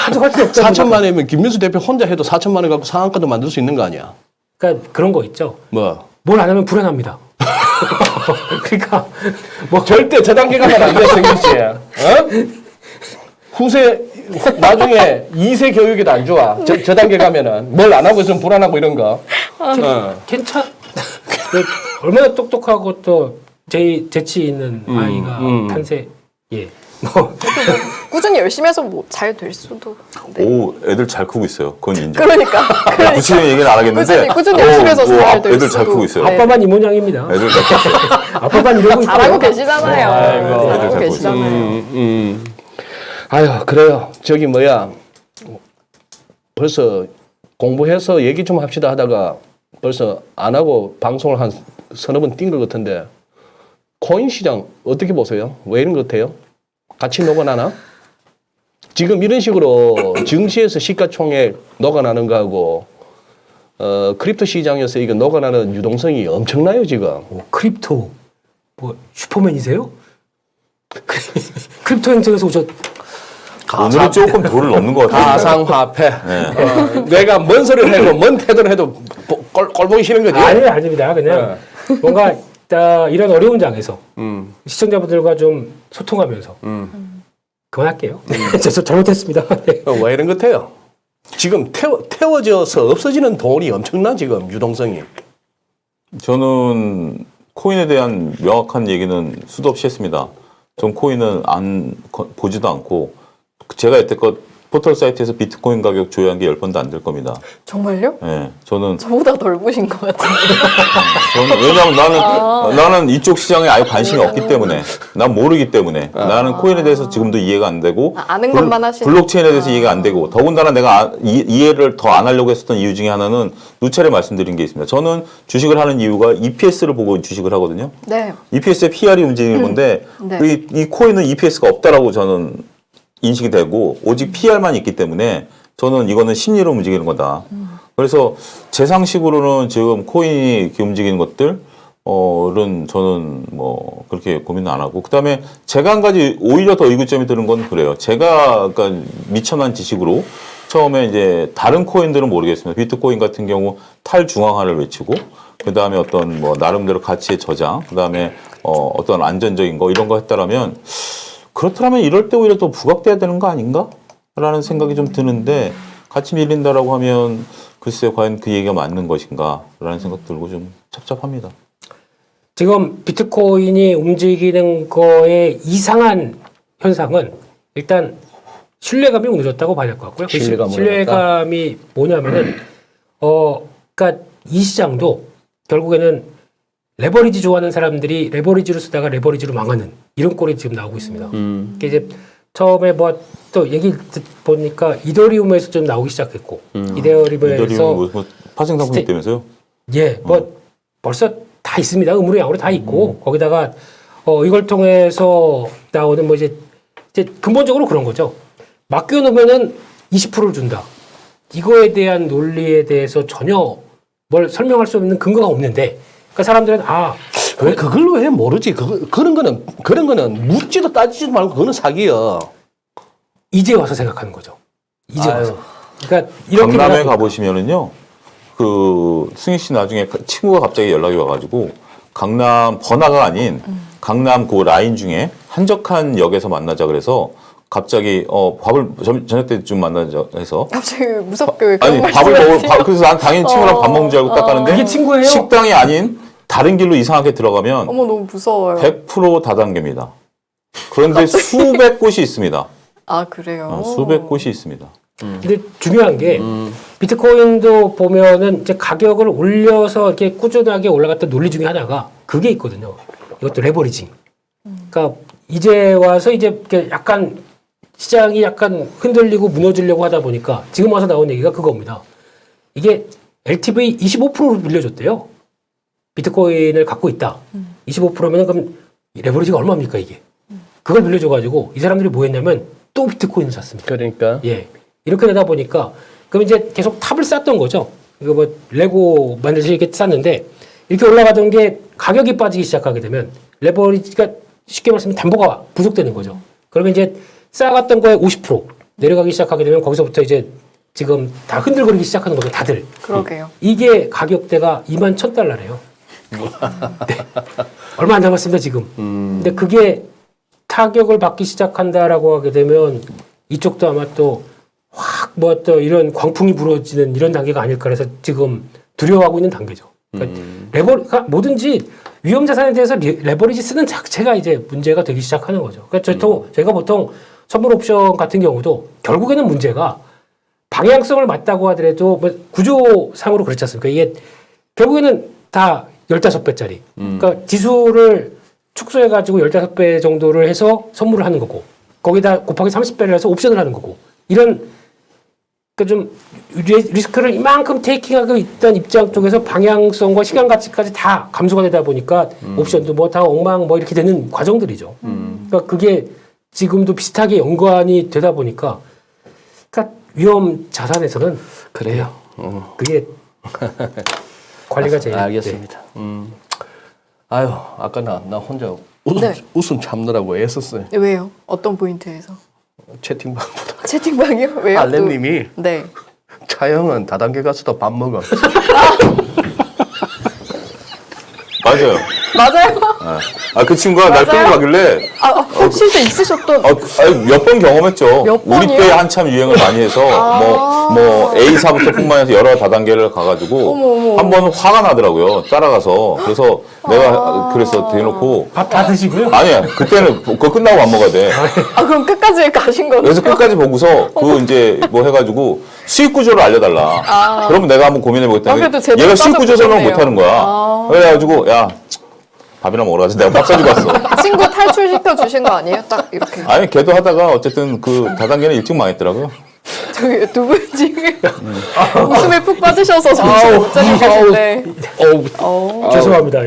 하도 할 게 없다. 4천만 원이면 김민수 대표 혼자 해도 4천만 원 갖고 상한가도 만들 수 있는 거 아니야? 그러니까 그런 거 있죠. 뭐? 뭘 안 하면 불안합니다. 그러니까 뭐 절대 저 단계 가면 안 돼, 승기 씨. 후세 나중에 2세 교육에도 안 좋아. 저 단계 가면은 뭘 안 하고 있으면 불안하고 이런 거. 얼마나 똑똑하고 또 재치 있는 아이가 탄생. 예. 뭐 꾸준히 열심히 해서 뭐 잘 될 수도. 네. 오, 애들 잘 크고 있어요. 그건 인정. 그러니까. 구체적인 얘기는 안 하겠는데. 꾸준히 열심히 해서 잘 될 애들 잘 수도. 크고 있어요. 네. 아빠만 이 모양입니다. 애들 잘 크고 있어요. 아빠만 이러고 있고. 잘하고 계시잖아요. 애들 잘하고 잘 계시잖아요. 아유, 그래요. 저기 뭐야. 벌써 공부해서 얘기 좀 합시다 하다가 벌써 안 하고 방송을 한 서너 번 뛴 것 같은데 코인 시장 어떻게 보세요? 왜 이런 것 같아요? 같이 녹아나나? 지금 이런 식으로 증시에서 시가총액 녹아나는 거하고 크립토 시장에서 이거 녹아나는 유동성이 엄청나요 지금. 크립토 뭐 슈퍼맨이세요? 크립토 행성에서 오셨. 오늘은 조금 도를 넘는 것 같아요. 가상화폐. 내가 뭔 소리를 해도 뭔 태도를 해도 꼴 보기 싫은 거지. 아닙니다. 그냥 뭔가 이런 어려운 장에서 시청자분들과 좀 소통하면서 그만할게요. 저 잘못했습니다. 네. 왜 이런 것 같아요? 지금 태워져서 없어지는 돈이 엄청나 지금 유동성이. 저는 코인에 대한 명확한 얘기는 수도 없이 했습니다. 전 코인은 보지도 않고 제가 여태껏 포털 사이트에서 비트코인 가격 조회한 게 10번도 안 될 겁니다. 정말요? 예, 저는 저보다 덜 보신 것 같은데. 왜냐하면 나는 이쪽 시장에 아예 관심이 없기 때문에, 난 모르기 때문에, 나는 코인에 대해서 지금도 이해가 안 되고, 아는 것만 하시는. 블록체인에 대해서 이해가 안 되고, 더군다나 내가 이해를 더 안 하려고 했었던 이유 중에 하나는 누차례 말씀드린 게 있습니다. 저는 주식을 하는 이유가 EPS를 보고 주식을 하거든요. 네. EPS의 PR이 움직이는 건데, 네. 이 코인은 EPS가 없다라고 저는 인식이 되고, 오직 PR만 있기 때문에 저는 이거는 심리로 움직이는 거다. 그래서 제 상식으로는 지금 코인이 이렇게 움직이는 것들, 은 저는 뭐 그렇게 고민은 안 하고, 그다음에 제가 한 가지 오히려 더 의구점이 드는 건 그래요. 제가 그러니까 미천한 지식으로 처음에 이제 다른 코인들은 모르겠습니다. 비트코인 같은 경우 탈중앙화를 외치고, 그다음에 어떤 뭐 나름대로 가치의 저장, 그다음에 어떤 안전적인 거 이런 거 했다라면, 그렇다면 이럴 때 오히려 더 부각돼야 되는 거 아닌가? 라는 생각이 좀 드는데, 같이 밀린다라고 하면 글쎄요, 과연 그 얘기가 맞는 것인가? 라는 생각 들고 좀 찹찹합니다. 지금 비트코인이 움직이는 거에 이상한 현상은 일단 신뢰감이 무너졌다고 봐야 될 것 같고요. 그 신뢰감이 뭐냐면은, 그러니까 이 시장도 결국에는 레버리지 좋아하는 사람들이 레버리지로 쓰다가 레버리지로 망하는 이런 꼴이 지금 나오고 있습니다. 이게 이제 처음에 뭐 또 얘기 보니까 이더리움에서 좀 나오기 시작했고, 이더리움에서 뭐 파생 상품 때면서요? 예, 뭐 벌써 다 있습니다. 의무로 양으로 다 있고, 거기다가 이걸 통해서 나오는 뭐 이제 근본적으로 그런 거죠. 맡겨놓으면은 20%를 준다. 이거에 대한 논리에 대해서 전혀 뭘 설명할 수 없는 근거가 없는데, 그러니까 사람들은 왜 그걸로 왜 모르지? 그런 거는 묻지도 따지지도 말고 그거는 사기야. 이제 와서 생각하는 거죠. 이제 아유. 와서. 그러니까 이렇게 강남에 말하니까. 가보시면은요, 그 승희 씨 나중에 친구가 갑자기 연락이 와가지고 강남 번화가 아닌 강남 그 라인 중에 한적한 역에서 만나자 그래서 갑자기 밥을 저녁 때쯤 만나자 해서 갑자기 무섭게 왜 아니 그런 밥을 말씀을 먹을 그래서 난 당연히 친구랑 밥 먹는 줄 알고 딱 가는데 그게 친구예요? 식당이 아닌 다른 길로 이상하게 들어가면 어머, 너무 무서워요. 100% 다단계입니다. 그런데 수백 곳이 있습니다. 아, 그래요? 수백 곳이 있습니다. 근데 중요한 게 비트코인도 보면은 이제 가격을 올려서 이렇게 꾸준하게 올라갔던 논리 중에 하나가 그게 있거든요. 이것도 레버리징. 그러니까 이제 와서 이제 이렇게 약간 시장이 약간 흔들리고 무너지려고 하다 보니까 지금 와서 나온 얘기가 그겁니다. 이게 LTV 25%로 밀려줬대요. 비트코인을 갖고 있다. 25%면 그럼 레버리지가 얼마입니까 이게? 그걸 밀려줘가지고 이 사람들이 뭐 했냐면 또 비트코인을 샀습니다. 그러니까. 예. 이렇게 되다 보니까 그럼 이제 계속 탑을 쌓던 거죠. 이거 뭐 레고 만들듯이 이렇게 쌓는데 이렇게 올라가던 게 가격이 빠지기 시작하게 되면 레버리지가 쉽게 말하면 담보가 부족되는 거죠. 그러면 이제 쌓아갔던 거에 50% 내려가기 시작하게 되면 거기서부터 이제 지금 다 흔들거리기 시작하는 거죠. 다들. 그러게요. 이게 가격대가 21,000달러래요. 네. 얼마 안 남았습니다, 지금. 근데 그게 타격을 받기 시작한다라고 하게 되면 이쪽도 아마 또 확 뭐 또 이런 광풍이 불어지는 이런 단계가 아닐까 해서 지금 두려워하고 있는 단계죠. 그러니까 뭐든지 위험 자산에 대해서 레버리지 쓰는 자체가 이제 문제가 되기 시작하는 거죠. 그러니까 저희가 보통 선물 옵션 같은 경우도 결국에는 문제가 방향성을 맞다고 하더라도 뭐 구조상으로 그렇지 않습니까? 이게 결국에는 다 15배짜리. 그러니까 지수를 축소해가지고 15배 정도를 해서 선물을 하는 거고, 거기다 곱하기 30배를 해서 옵션을 하는 거고, 이런, 그러니까 좀 리스크를 이만큼 테이킹하고 있던 입장 쪽에서 방향성과 시간 가치까지 다 감소가 되다 보니까 옵션도 뭐 다 엉망 뭐 이렇게 되는 과정들이죠. 그러니까 그게 지금도 비슷하게 연관이 되다 보니까, 그러니까 위험 자산에서는 그래요. 그게 관리가 제일. 알겠습니다. 아유, 아까 나 혼자 네. 웃음 참느라고 애썼어요. 왜요? 어떤 포인트에서? 채팅방보다. 채팅방이요? 왜요? 알렘님이 또? 네. 차영은 다단계 가서도 밥 먹어. 맞아요. 맞아요? 그 친구가 날 끌고 가길래 실제 있으셨던 몇 번 경험했죠. 몇 우리 번이요? 때 한참 유행을 많이 해서 뭐 A사부터 뿐만 아니라 여러 다단계를 가가지고 한 번은 화가 나더라고요. 따라가서. 그래서 내가 그래서 대놓고 밥 다 드시고요. 아니야. 그때는 그거 끝나고 밥 먹어야 돼. 그럼 끝까지 가신 거예요? 그래서 끝까지 보고서 그 이제 뭐 해가지고 수익 구조를 알려달라. 그러면 내가 한번 고민해보겠다. 그래도 제대로 얘가 수익 구조 설명 따져보셨네요. 못하는 거야. 그래가지고 야 밥이나 먹으러 가자. 내가 밥 사주고 왔어. 친구 탈출시켜 주신 거 아니에요? 딱 이렇게. 아니 걔도 하다가 어쨌든 그 다단계는 일찍 망했더라고요. 저기 두 분 지금 웃음에 푹 빠지셔서 정신 못 차리고 계신데 죄송합니다.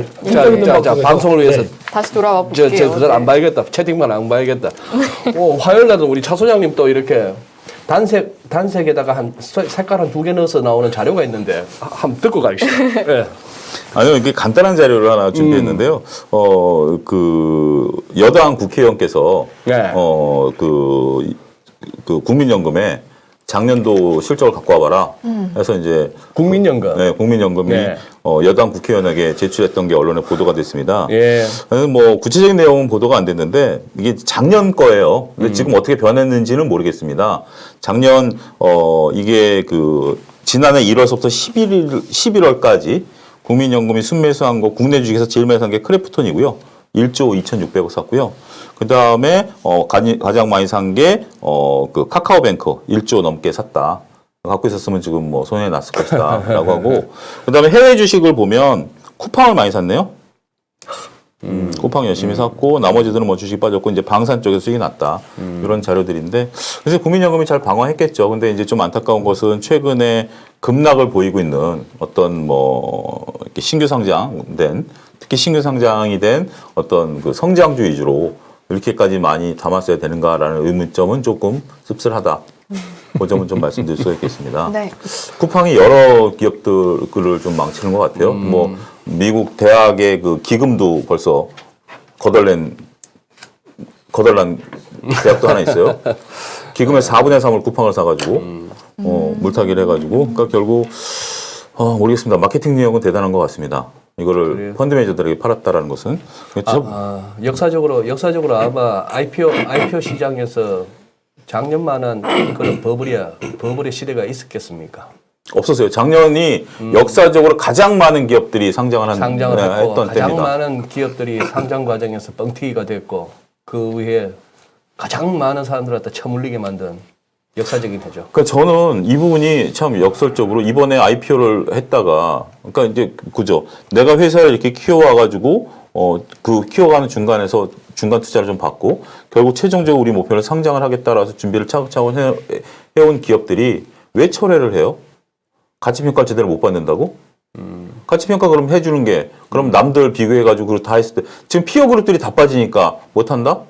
자, 방송을 위해서 다시 돌아와 볼게요. 그걸 안 봐야겠다. 채팅만 안 봐야겠다. 화요일 날도 우리 차 소장님 또 이렇게 단색에다가 한 색깔 한 2개 넣어서 나오는 자료가 있는데 한번 듣고 가겠습니다. 네. 아니요, 이게 간단한 자료를 하나 준비했는데요. 그 여당 국회의원께서 네. 그 국민연금에 작년도 실적을 갖고 와봐라. 해서 이제 국민연금. 네, 국민연금이 네. 여당 국회의원에게 제출했던 게 언론에 보도가 됐습니다. 예. 뭐 구체적인 내용은 보도가 안 됐는데 이게 작년 거예요. 근데 지금 어떻게 변했는지는 모르겠습니다. 작년 이게 그 지난해 1월서부터 11월까지 국민연금이 순매수한 거 국내 주식에서 제일 많이 산 게 크래프톤이고요. 1조 2,600억 샀고요. 그 다음에 가장 많이 산 게 그 카카오뱅크 1조 넘게 샀다. 갖고 있었으면 지금 뭐 손해 났을 것이다라고 하고 그 다음에 해외 주식을 보면 쿠팡을 많이 샀네요. 쿠팡 열심히 샀고 나머지들은 뭐 주식 빠졌고 이제 방산 쪽에서 수익이 났다. 이런 자료들인데 그래서 국민연금이 잘 방어했겠죠. 근데 이제 좀 안타까운 것은 최근에 급락을 보이고 있는 어떤 뭐 이렇게 신규 상장된 특히 신규 상장이 된 어떤 그 성장주 위주로 이렇게까지 많이 담았어야 되는가라는 의문점은 조금 씁쓸하다. 그 점은 좀 말씀드릴 수 있겠습니다. 네. 쿠팡이 여러 기업들을 좀 망치는 것 같아요. 뭐 미국 대학의 그 기금도 벌써 거덜난 대학도 하나 있어요. 기금의 4분의 3을 쿠팡을 사가지고 물타기를 해가지고 그러니까 결국 모르겠습니다. 마케팅 능력은 대단한 것 같습니다. 이거를 그래요? 펀드 매니저들에게 팔았다라는 것은 역사적으로 아마 IPO 시장에서 작년만한 그런 버블의 시대가 있었겠습니까? 없었어요. 작년이 역사적으로 가장 많은 기업들이 상장을 상장을 했고 했던 가장 때입니다. 많은 기업들이 상장 과정에서 뻥튀기가 됐고 그 위에 가장 많은 사람들한테 처물리게 만든 역사적인 해죠. 그러니까 저는 이 부분이 참 역설적으로 이번에 IPO를 했다가 그러니까 이제 그죠. 내가 회사를 이렇게 키워와가지고 그 키워가는 중간에서 중간 투자를 좀 받고 결국 최종적으로 우리 목표를 상장을 하겠다라서 준비를 차곡차곡 해온 기업들이 왜 철회를 해요? 가치평가를 제대로 못 받는다고? 가치평가 그럼 해주는 게 그럼 남들 비교해가지고 다 했을 때 지금 피어 그룹들이 다 빠지니까 못한다?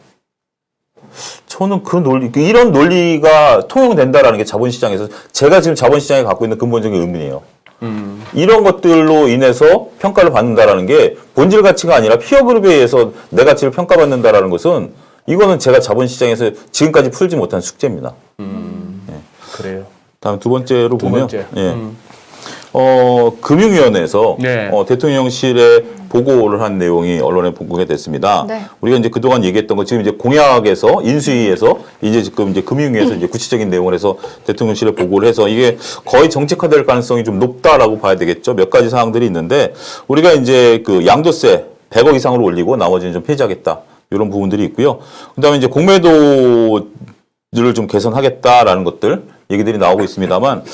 저는 그 논리, 이런 논리가 통용된다라는 게 자본시장에서 제가 지금 자본시장에 갖고 있는 근본적인 의문이에요. 이런 것들로 인해서 평가를 받는다라는 게 본질 가치가 아니라 피어 그룹에 의해서 내 가치를 평가받는다라는 것은 이거는 제가 자본시장에서 지금까지 풀지 못한 숙제입니다. 그래요. 다음 두 번째로 보면 번째. 예. 금융위원회에서 네. 대통령실에 보고를 한 내용이 언론에 보고가 됐습니다. 네. 우리가 이제 그동안 얘기했던 거 지금 이제 공약에서 인수위에서 이제 지금 이제 금융위에서 이제 구체적인 내용을 해서 대통령실에 보고를 해서 이게 거의 정책화될 가능성이 좀 높다라고 봐야 되겠죠. 몇 가지 사항들이 있는데 우리가 이제 그 양도세 100억 이상으로 올리고 나머지는 좀 폐지하겠다. 이런 부분들이 있고요. 그다음에 이제 공매도를 좀 개선하겠다라는 것들 얘기들이 나오고 있습니다만,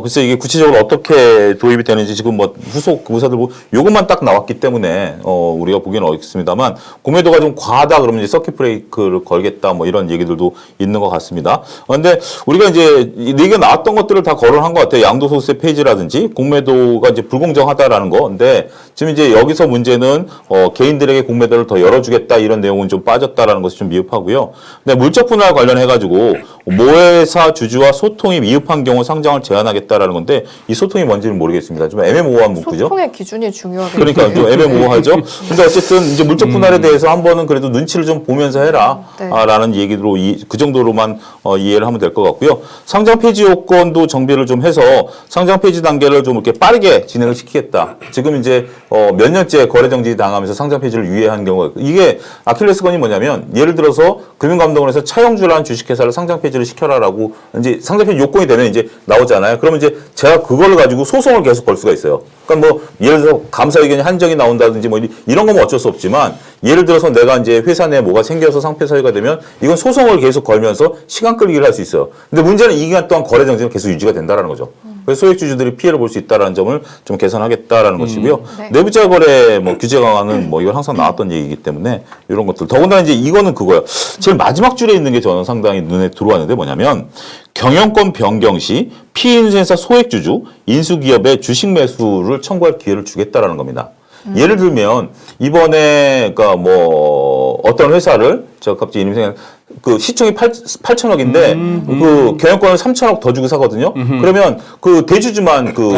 글쎄 이게 구체적으로 어떻게 도입이 되는지 지금 뭐 후속 의사들 요것만 딱 나왔기 때문에, 우리가 보기는 어렵습니다만, 공매도가 좀 과하다 그러면 이제 서킷 브레이크를 걸겠다 뭐 이런 얘기들도 있는 것 같습니다. 근데 우리가 이제 얘기가 나왔던 것들을 다 거론한 것 같아요. 양도소득세 폐지라든지 공매도가 이제 불공정하다라는 거. 근데 지금 이제 여기서 문제는, 개인들에게 공매도를 더 열어주겠다 이런 내용은 좀 빠졌다라는 것이 좀 미흡하고요. 근데 물적 분할 관련해가지고 모회사 주주와 소통 소통이 미흡한 경우 상장을 제한하겠다라는 건데 이 소통이 뭔지는 모르겠습니다. 좀 애매모호한 문구죠. 소통의 기준이 중요하겠네요. 그러니까 좀 애매모호하죠. 근데 어쨌든 이제 물적 분할에 대해서 한 번은 그래도 눈치를 좀 보면서 해라. 네. 라는 얘기로 그 정도로만 이해를 하면 될 것 같고요. 상장 폐지 요건도 정비를 좀 해서 상장 폐지 단계를 좀 이렇게 빠르게 진행을 시키겠다. 지금 이제 몇 년째 거래 정지 당하면서 상장 폐지를 유예한 경우가 이게 아킬레스건이 뭐냐면 예를 들어서 금융감독원에서 차용주라는 주식회사를 상장 폐지를 시켜라라고 이제 상장 폐지 요건이 되면 이제 나오잖아요. 그러면 이제 제가 그걸 가지고 소송을 계속 걸 수가 있어요. 그러니까 뭐 예를 들어서 감사 의견이 한정이 나온다든지 뭐 이런 거면 어쩔 수 없지만 예를 들어서 내가 이제 회사 내에 뭐가 생겨서 상폐 사유가 되면 이건 소송을 계속 걸면서 시간 끌기를 할 수 있어요. 근데 문제는 이 기간 동안 거래 정지는 계속 유지가 된다라는 거죠. 그래서 소액주주들이 피해를 볼 수 있다라는 점을 좀 개선하겠다라는 것이고요. 네. 내부자 거래 뭐 규제 강화는 뭐 이건 항상 나왔던 얘기이기 때문에 이런 것들. 더군다나 이제 이거는 그거예요. 제일 마지막 줄에 있는 게 저는 상당히 눈에 들어왔는데 뭐냐면 경영권 변경 시 피인수회사 소액주주 인수기업의 주식 매수를 청구할 기회를 주겠다라는 겁니다. 예를 들면 이번에 그러니까 뭐 어떤 회사를 제가 갑자기 이름 생각 그 시총이 8천억인데 그 경영권을 3천억 더 주고 사거든요. 그러면 그 대주주만 그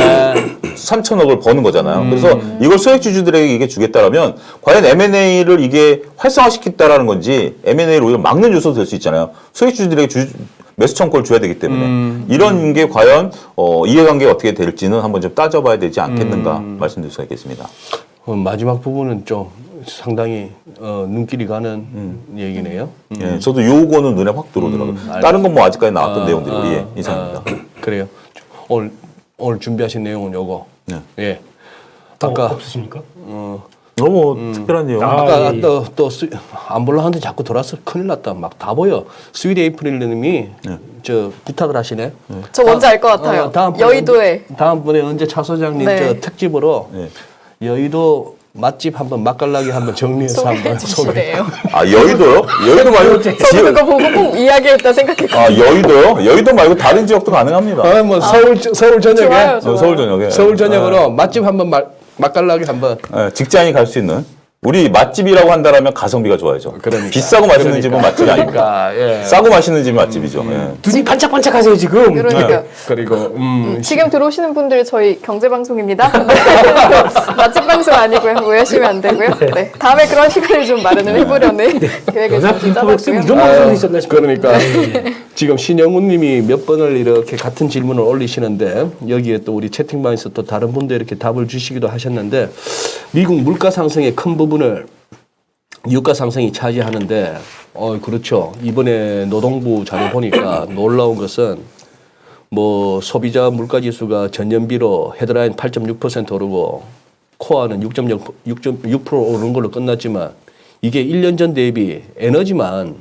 3천억을 버는 거잖아요. 그래서 이걸 소액주주들에게 이게 주겠다라면 과연 M&A를 이게 활성화시켰다라는 건지 M&A를 오히려 막는 요소도 될 수 있잖아요. 소액주주들에게 매수 청구를 줘야 되기 때문에 이런 게 과연 이해관계가 어떻게 될지는 한번 좀 따져봐야 되지 않겠는가 말씀드릴 수가 있겠습니다. 마지막 부분은 좀 상당히 눈길이 가는 얘기네요. 예, 저도 요거는 눈에 확 들어오더라고요. 다른 건 뭐 아직까지 나왔던 내용들이 예, 이상입니다. 그래요. 오늘 준비하신 내용은 요거. 네. 예. 아까 아까 없으십니까? 너무 특별한 내용. 아까 예. 안 볼라 하는데 자꾸 돌아서 큰일 났다. 막 다 보여. 스윗 에이프릴님이 저 부탁을 하시네. 저 뭔지 알 것 같아요. 여의도에. 다음번에 언제 차 소장님 네. 저 특집으로 네. 여의도 맛집 한번 맛깔나게 한번 정리해서 한번 소개해 주시래요. 아 여의도요? 여의도 말고 저도 그거 보고 꼭 이야기했다 생각했거든요. 아 여의도요? 여의도 말고 다른 지역도 가능합니다. 뭐 서울 저녁에 좋아요, 좋아요. 서울 저녁에. 서울 저녁으로 맛집 한번 맛깔나게 한번. 직장이 갈 수 있는. 우리 맛집이라고 한다라면 가성비가 좋아야죠. 그러니까. 비싸고 맛있는 집은 맛집이 아닙니다. 예. 싸고 맛있는 집이 맛집이죠. 예. 눈이 반짝반짝하세요 지금. 그러니까 그리고 지금 들어오시는 분들 저희 경제 방송입니다. 맛집 방송 아니고요. 오해하시면 안 되고요. 네. 다음에 그런 시간을 좀 마련을 해보려는 계획을 연합 좀 인포백스 이런 짜봤고요. 방송이 있었나 싶어요. 그러니까 지금 신영훈님이 몇 번을 이렇게 같은 질문을 올리시는데 여기에 또 우리 채팅방에서 또 다른 분들 이렇게 답을 주시기도 하셨는데 미국 물가 상승의 큰 부분을 유가 상승이 차지하는데 그렇죠. 이번에 노동부 자료 보니까 놀라운 것은 뭐 소비자 물가 지수가 전년비로 헤드라인 8.6% 오르고 코어는 6.6% 오른 걸로 끝났지만 이게 1년 전 대비 에너지만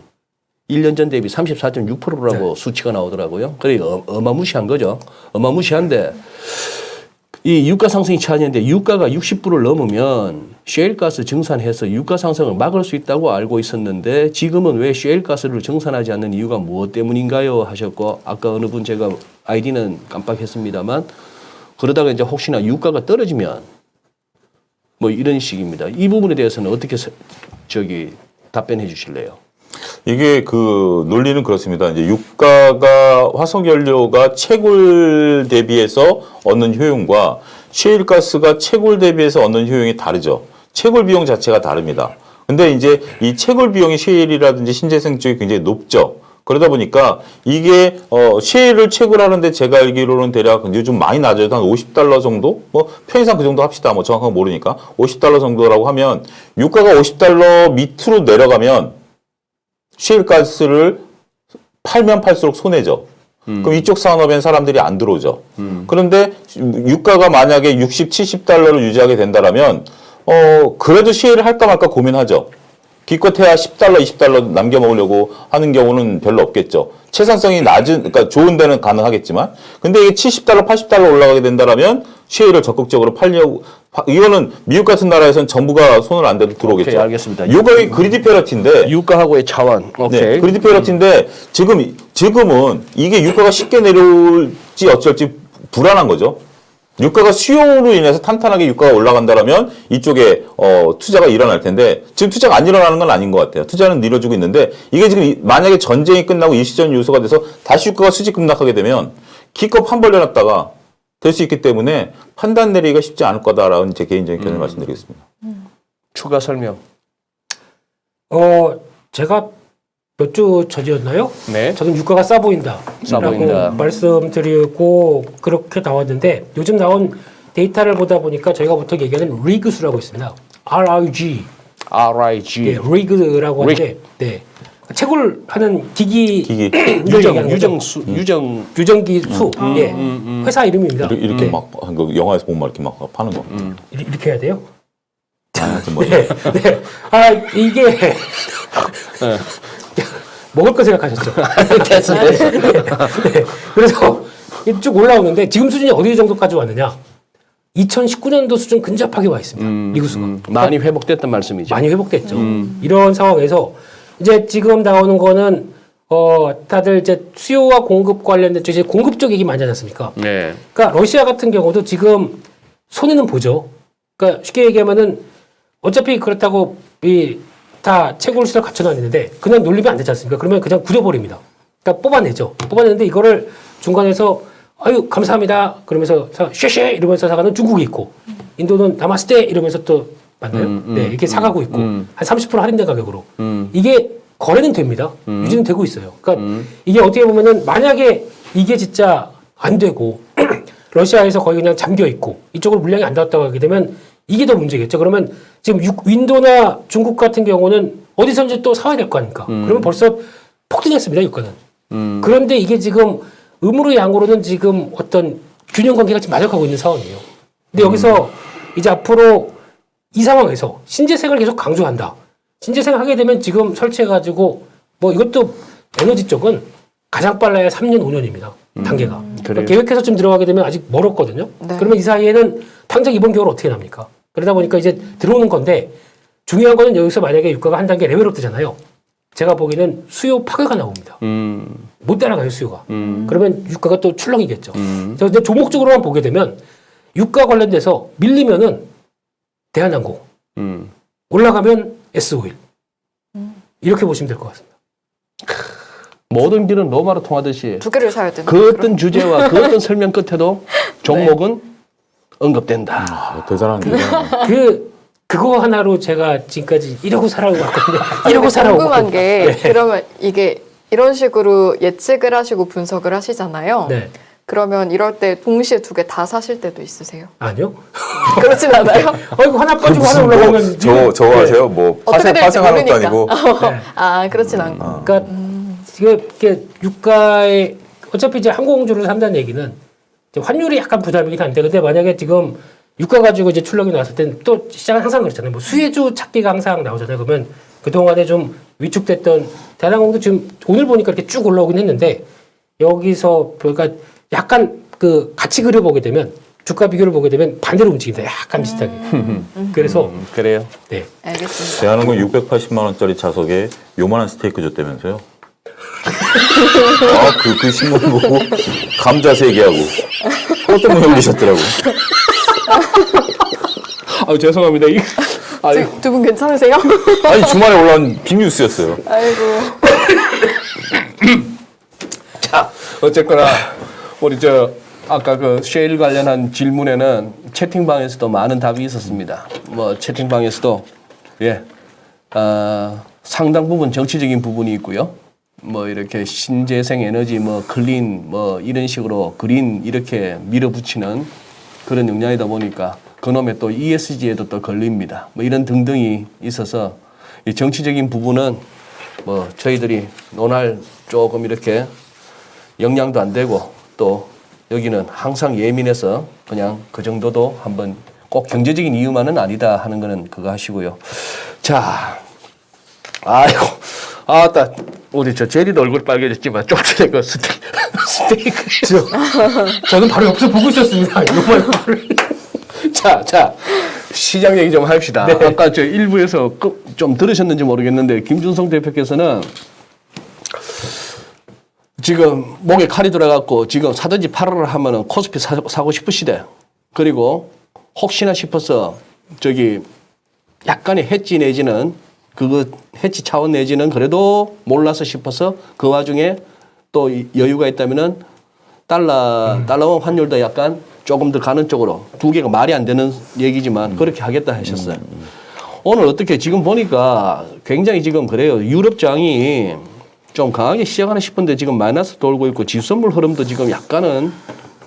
1년 전 대비 34.6%라고 수치가 나오더라고요. 그러니까 어마무시한 거죠. 어마무시한데 이 유가 상승이 차지하는데 유가가 60불을 넘으면 셰일가스 증산해서 유가 상승을 막을 수 있다고 알고 있었는데 지금은 왜 셰일가스를 증산하지 않는 이유가 무엇 때문인가요? 하셨고 아까 어느 분 제가 아이디는 깜빡했습니다만 그러다가 이제 혹시나 유가가 떨어지면 뭐 이런 식입니다. 이 부분에 대해서는 어떻게 답변해 주실래요? 이게 그 논리는 그렇습니다. 이제 유가가 화석연료가 채굴 대비해서 얻는 효용과 셰일가스가 채굴 대비해서 얻는 효용이 다르죠. 채굴 비용 자체가 다릅니다. 근데 이제 이 채굴 비용이 셰일이라든지 신재생 쪽이 굉장히 높죠. 그러다 보니까 이게 셰일을 채굴하는데 제가 알기로는 대략 이제 좀 많이 낮아요. 한 $50 정도? 뭐 편의상 그 정도 합시다. 뭐 정확하게 모르니까 $50 정도라고 하면 유가가 $50 밑으로 내려가면 셰일가스를 팔면 팔수록 손해죠. 그럼 이쪽 산업엔 사람들이 안 들어오죠. 그런데 유가가 만약에 $60, $70를 유지하게 된다라면 그래도 셰일을 할까 말까 고민하죠. 기껏해야 $10, $20 남겨 먹으려고 하는 경우는 별로 없겠죠. 채산성이 낮은, 그러니까 좋은 데는 가능하겠지만, 근데 이게 $70, $80 올라가게 된다라면 셰일을 적극적으로 팔려고, 이거는 미국 같은 나라에서는 정부가 손을 안 대도 들어오겠죠. 오케이, 알겠습니다. 이거의 그리디 패러티인데, 유가하고의 차원. 오케이. 네, 그리디 패러티인데 지금은 이게 유가가 쉽게 내려올지 어쩔지 불안한 거죠. 유가가 수요로 인해서 탄탄하게 유가가 올라간다라면 이쪽에 투자가 일어날 텐데 지금 투자가 안 일어나는 건 아닌 것 같아요. 투자는 늘어지고 있는데 이게 지금 만약에 전쟁이 끝나고 일시적 요소가 돼서 다시 유가가 수직 급락하게 되면 기껏 판 벌려놨다가 될 수 있기 때문에 판단 내리기가 쉽지 않을 거다라는 제 개인적인 견해를 말씀드리겠습니다. 추가 설명. 제가 몇 주 전이었나요? 네. 저는 유가가 싸 보인다. 싸 보인다. 말씀드리고 그렇게 나왔는데 요즘 나온 데이터를 보다 보니까 저희가 보통 얘기하는 리그수라고 있습니다. RIG. RIG. 예, 리그라고 하는데 네. 채굴하는 기기 유정기 수. 예. 회사 이름입니다. 이렇게 막 영화에서 보면 막 이렇게 막 파는 거. 이렇게 해야 돼요? 하여튼 뭐 네. 네. 이게 먹을 거 생각하셨죠? 네. 그래서 쭉 올라오는데 지금 수준이 어디 정도까지 왔느냐? 2019년도 수준 근접하게 와 있습니다. 리그수가. 많이 회복됐던 말씀이죠. 많이 회복됐죠. 이런 상황에서 이제 지금 나오는 거는 다들 이제 수요와 공급 관련된 이제 공급 쪽 얘기 많이 하지 않습니까? 네. 그러니까 러시아 같은 경우도 지금 손해는 보죠. 그러니까 쉽게 얘기하면은 어차피 그렇다고 다 채굴 시설 갖춰놨는데 그냥 놀리면 안 되지 않습니까? 그러면 그냥 굳어버립니다. 그러니까 뽑아내죠. 뽑아내는데 이거를 중간에서 아유 감사합니다. 그러면서 쉐쉐 이러면서 사가는 중국이 있고 인도는 나마스테 이러면서 또 맞나요? 네, 이렇게 사가고 있고 한 30% 할인된 가격으로 이게 거래는 됩니다. 유지는 되고 있어요. 그러니까 이게 어떻게 보면은 만약에 이게 진짜 안 되고 러시아에서 거의 그냥 잠겨 있고 이쪽으로 물량이 안 나왔다고 하게 되면 이게 더 문제겠죠. 그러면 지금 인도나 중국 같은 경우는 어디선지 또 사와야 될 거 아닙니까? 그러면 벌써 폭등했습니다, 유가는. 그런데 이게 지금 음으로 양으로는 지금 어떤 균형 관계가 지금 맞아가고 있는 상황이에요. 근데 여기서 이제 앞으로 이 상황에서 신재생을 계속 강조한다. 신재생을 하게 되면 지금 설치해가지고 뭐 이것도 에너지 쪽은 가장 빨라야 3년, 5년입니다. 단계가. 그러니까 계획해서 좀 들어가게 되면 아직 멀었거든요. 네. 그러면 이 사이에는 당장 이번 겨울 어떻게 납니까? 그러다 보니까 이제 들어오는 건데 중요한 거는 여기서 만약에 유가가 한 단계 레벨업 되잖아요. 제가 보기에는 수요 파괴가 나옵니다. 못 따라가요, 수요가. 그러면 유가가 또 출렁이겠죠. 자, 이제 조목적으로만 보게 되면 유가 관련돼서 밀리면은 대한항공, 올라가면 S오일. 이렇게 보시면 될 것 같습니다. 모든 길은 로마로 통하듯이 두 개를 사야 되는 그 어떤 주제와 그 어떤 설명 끝에도 종목은 언급된다. 아, 대단한데. 그거 하나로 제가 지금까지 이러고 살아오고 왔거든요. 이러고 살아오고. 궁금한 게 네. 그러면 이게 이런 식으로 예측을 하시고 분석을 하시잖아요. 네. 그러면 이럴 때 동시에 두 개 다 사실 때도 있으세요? 아니요. 그렇진 않아요? 이거 하나 빠지고 하나 올라가면. 저 하세요? 뭐 어떻게 될지 파생하는 것도 모르니까. 아니고. 네. 아, 그렇진 않고. 그러니까 이게 유가에 어차피 이제 항공주를 산다는 얘기는 이제 환율이 약간 부담이긴 한데 근데 만약에 지금 유가 가지고 이제 출렁이 나왔을 때는 또 시장은 항상 그렇잖아요. 뭐 수혜주 찾기가 항상 나오잖아요. 그러면 그동안에 좀 위축됐던 대한항공도 지금 오늘 보니까 이렇게 쭉 올라오긴 했는데 여기서 그러니까 약간 그 같이 그려보게 되면 주가 비교를 보게 되면 반대로 움직인다. 약간 비슷하게. 그래서 그래요. 네. 알겠습니다. 대한항공 680만 원짜리 좌석에 요만한 스테이크 줬다면서요? 그 신문 보고 감자 3개하고 그것 때문에 올리셨더라고. 죄송합니다. 두 분 괜찮으세요? 아니 주말에 올라온 빅뉴스였어요. 아이고. 자, 어쨌거나 우리 아까 그 쉐일 관련한 질문에는 채팅방에서도 많은 답이 있었습니다. 뭐 채팅방에서도 상당 부분 정치적인 부분이 있고요. 뭐 이렇게 신재생 에너지 뭐 클린 뭐 이런 식으로 그린 이렇게 밀어붙이는 그런 역량이다 보니까 그놈의 또 ESG에도 또 걸립니다. 뭐 이런 등등이 있어서 이 정치적인 부분은 뭐 저희들이 논할 조금 이렇게 역량도 안 되고 또 여기는 항상 예민해서 그냥 그 정도도 한번 꼭 경제적인 이유만은 아니다 하는 거는 그거 하시고요. 자, 아이고, 아따, 우리 제리도 얼굴 빨개졌지만 좀 전에 그 스테이크. 저는 바로 옆에서 보고 있었습니다. 자, 시장 얘기 좀 합시다. 네. 아까 일부에서 좀 들으셨는지 모르겠는데 김준성 대표께서는 지금 목에 칼이 들어갔고 지금 사든지 팔아라 하면은 코스피 사고 싶으시대. 그리고 혹시나 싶어서 저기 약간의 해지 내지는 그거 해지 차원 내지는 그래도 몰라서 싶어서 그 와중에 또 여유가 있다면은 달러원 환율도 약간 조금 더 가는 쪽으로 두 개가 말이 안 되는 얘기지만 그렇게 하겠다 하셨어요. 오늘 어떻게 지금 보니까 굉장히 지금 그래요. 유럽장이 좀 강하게 시작하나 싶은데 지금 마이너스 돌고 있고 지수선물 흐름도 지금 약간은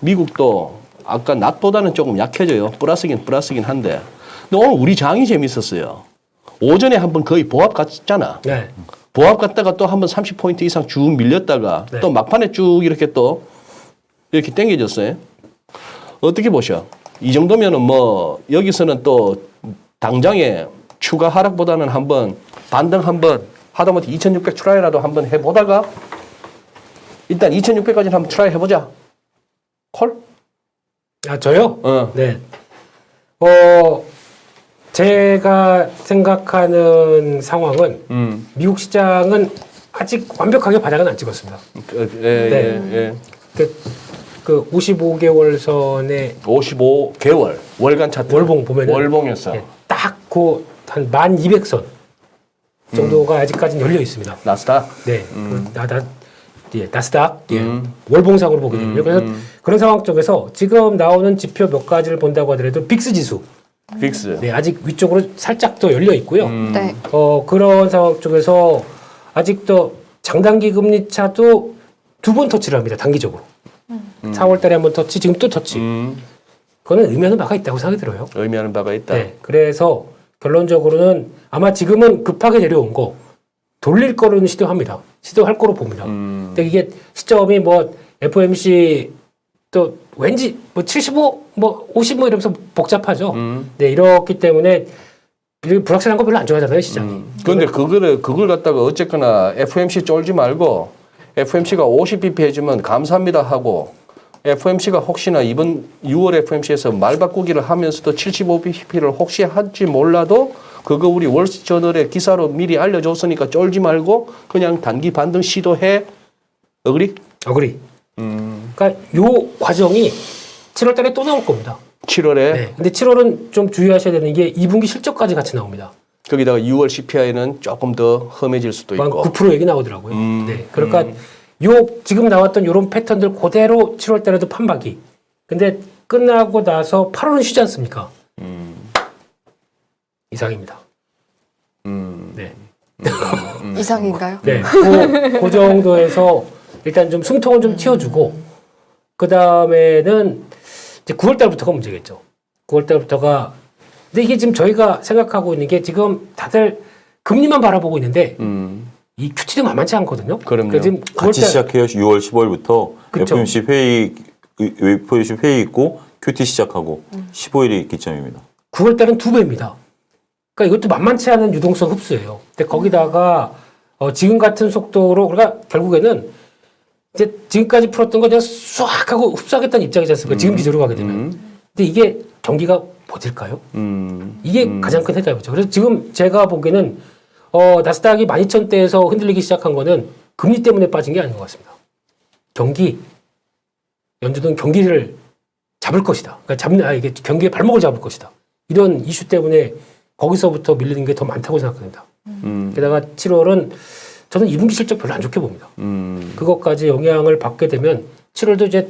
미국도 아까 낮보다는 조금 약해져요. 플러스긴 한데. 근데 오늘 우리 장이 재밌었어요. 오전에 한번 거의 보합 갔잖아. 네. 보합 갔다가 또 한번 30포인트 이상 쭉 밀렸다가 네. 또 막판에 쭉 이렇게 또 이렇게 당겨졌어요. 어떻게 보셔? 이 정도면은 뭐 여기서는 또 당장에 추가 하락보다는 한번 반등 한번 하다못해 2600 트라이라도 한번 해보다가 일단 2600까지는 한번 트라이 해보자. 콜? 아, 저요? 어. 네. 제가 생각하는 상황은 미국 시장은 아직 완벽하게 바닥은 안 찍었습니다. 네. 그 55개월 선에 55개월 월간 차트 월봉 보면은 월봉이었어. 딱그한 1200선 정도가 아직까지는 열려 있습니다. 나스닥. 네. 나스닥 월봉상으로 보게 되면 그래서 그런 상황 쪽에서 지금 나오는 지표 몇 가지를 본다고 하더라도 빅스 지수 빅스. 네, 아직 위쪽으로 살짝 더 열려 있고요. 네. 그런 상황 쪽에서 아직도 장단기 금리 차도 두 번 터치를 합니다. 단기적으로. 4월 달에 한 번 터치, 지금 또 터치. 그거는 의미하는 바가 있다고 생각이 들어요. 의미하는 바가 있다. 네. 그래서 결론적으로는 아마 지금은 급하게 내려온 거 돌릴 거로는 시도할 거로 봅니다. 근데 이게 시점이 뭐 FOMC 또 왠지 뭐 75, 뭐 50 뭐 이러면서 복잡하죠. 네, 이렇기 때문에 불확실한 거 별로 안 좋아하잖아요, 시장이. 그런데 그걸 갖다가 어쨌거나 FOMC 쫄지 말고 FOMC가 50bp 해주면 감사합니다 하고 FOMC가 혹시나 이번 6월 FOMC에서 말 바꾸기를 하면서도 75bp를 혹시 할지 몰라도 그거 우리 월스트저널의 기사로 미리 알려줬으니까 쫄지 말고 그냥 단기 반등 시도해. 어그리? 그러니까 요 과정이 7월 달에 또 나올 겁니다. 7월에 네. 근데 7월은 좀 주의하셔야 되는 게 2분기 실적까지 같이 나옵니다. 거기다가 6월 CPI는 조금 더 험해질 수도 한 있고. 9% 얘기 나오더라고요. 네. 그러니까 지금 나왔던 이런 패턴들 그대로 7월 달에도 판박이. 근데 끝나고 나서 8월은 쉬지 않습니까? 이상입니다. 네. 이상인가요? 네. 그 정도에서 일단 좀 숨통을 좀 틔워주고 그 다음에는 이제 9월 달부터가 문제겠죠. 9월 달부터가 근데 이게 지금 저희가 생각하고 있는 게 지금 다들 금리만 바라보고 있는데 이 QT도 만만치 않거든요. 그럼요. 그러니까 지금 9월 같이 달 시작해요. 6월 10월부터 그쵸. FOMC 회의 있고 QT 시작하고 15일이 기점입니다. 9월 달은 2배입니다. 그러니까 이것도 만만치 않은 유동성 흡수예요. 근데 거기다가 지금 같은 속도로 그러니까 결국에는 이제 지금까지 풀었던 거 그냥 쏴 하고 흡수하겠다는 입장이지 않습니까? 지금 기조로 가게 되면. 근데 이게 경기가 버틸까요? 이게 가장 큰 해답이죠. 그래서 지금 제가 보기에는 나스닥이 12,000대에서 흔들리기 시작한 거는 금리 때문에 빠진 게 아닌 것 같습니다. 연준은 경기를 잡을 것이다. 그러니까 이게 경기의 발목을 잡을 것이다. 이런 이슈 때문에 거기서부터 밀리는 게 더 많다고 생각합니다. 게다가 7월은 저는 2분기 실적 별로 안 좋게 봅니다. 그것까지 영향을 받게 되면 7월도 이제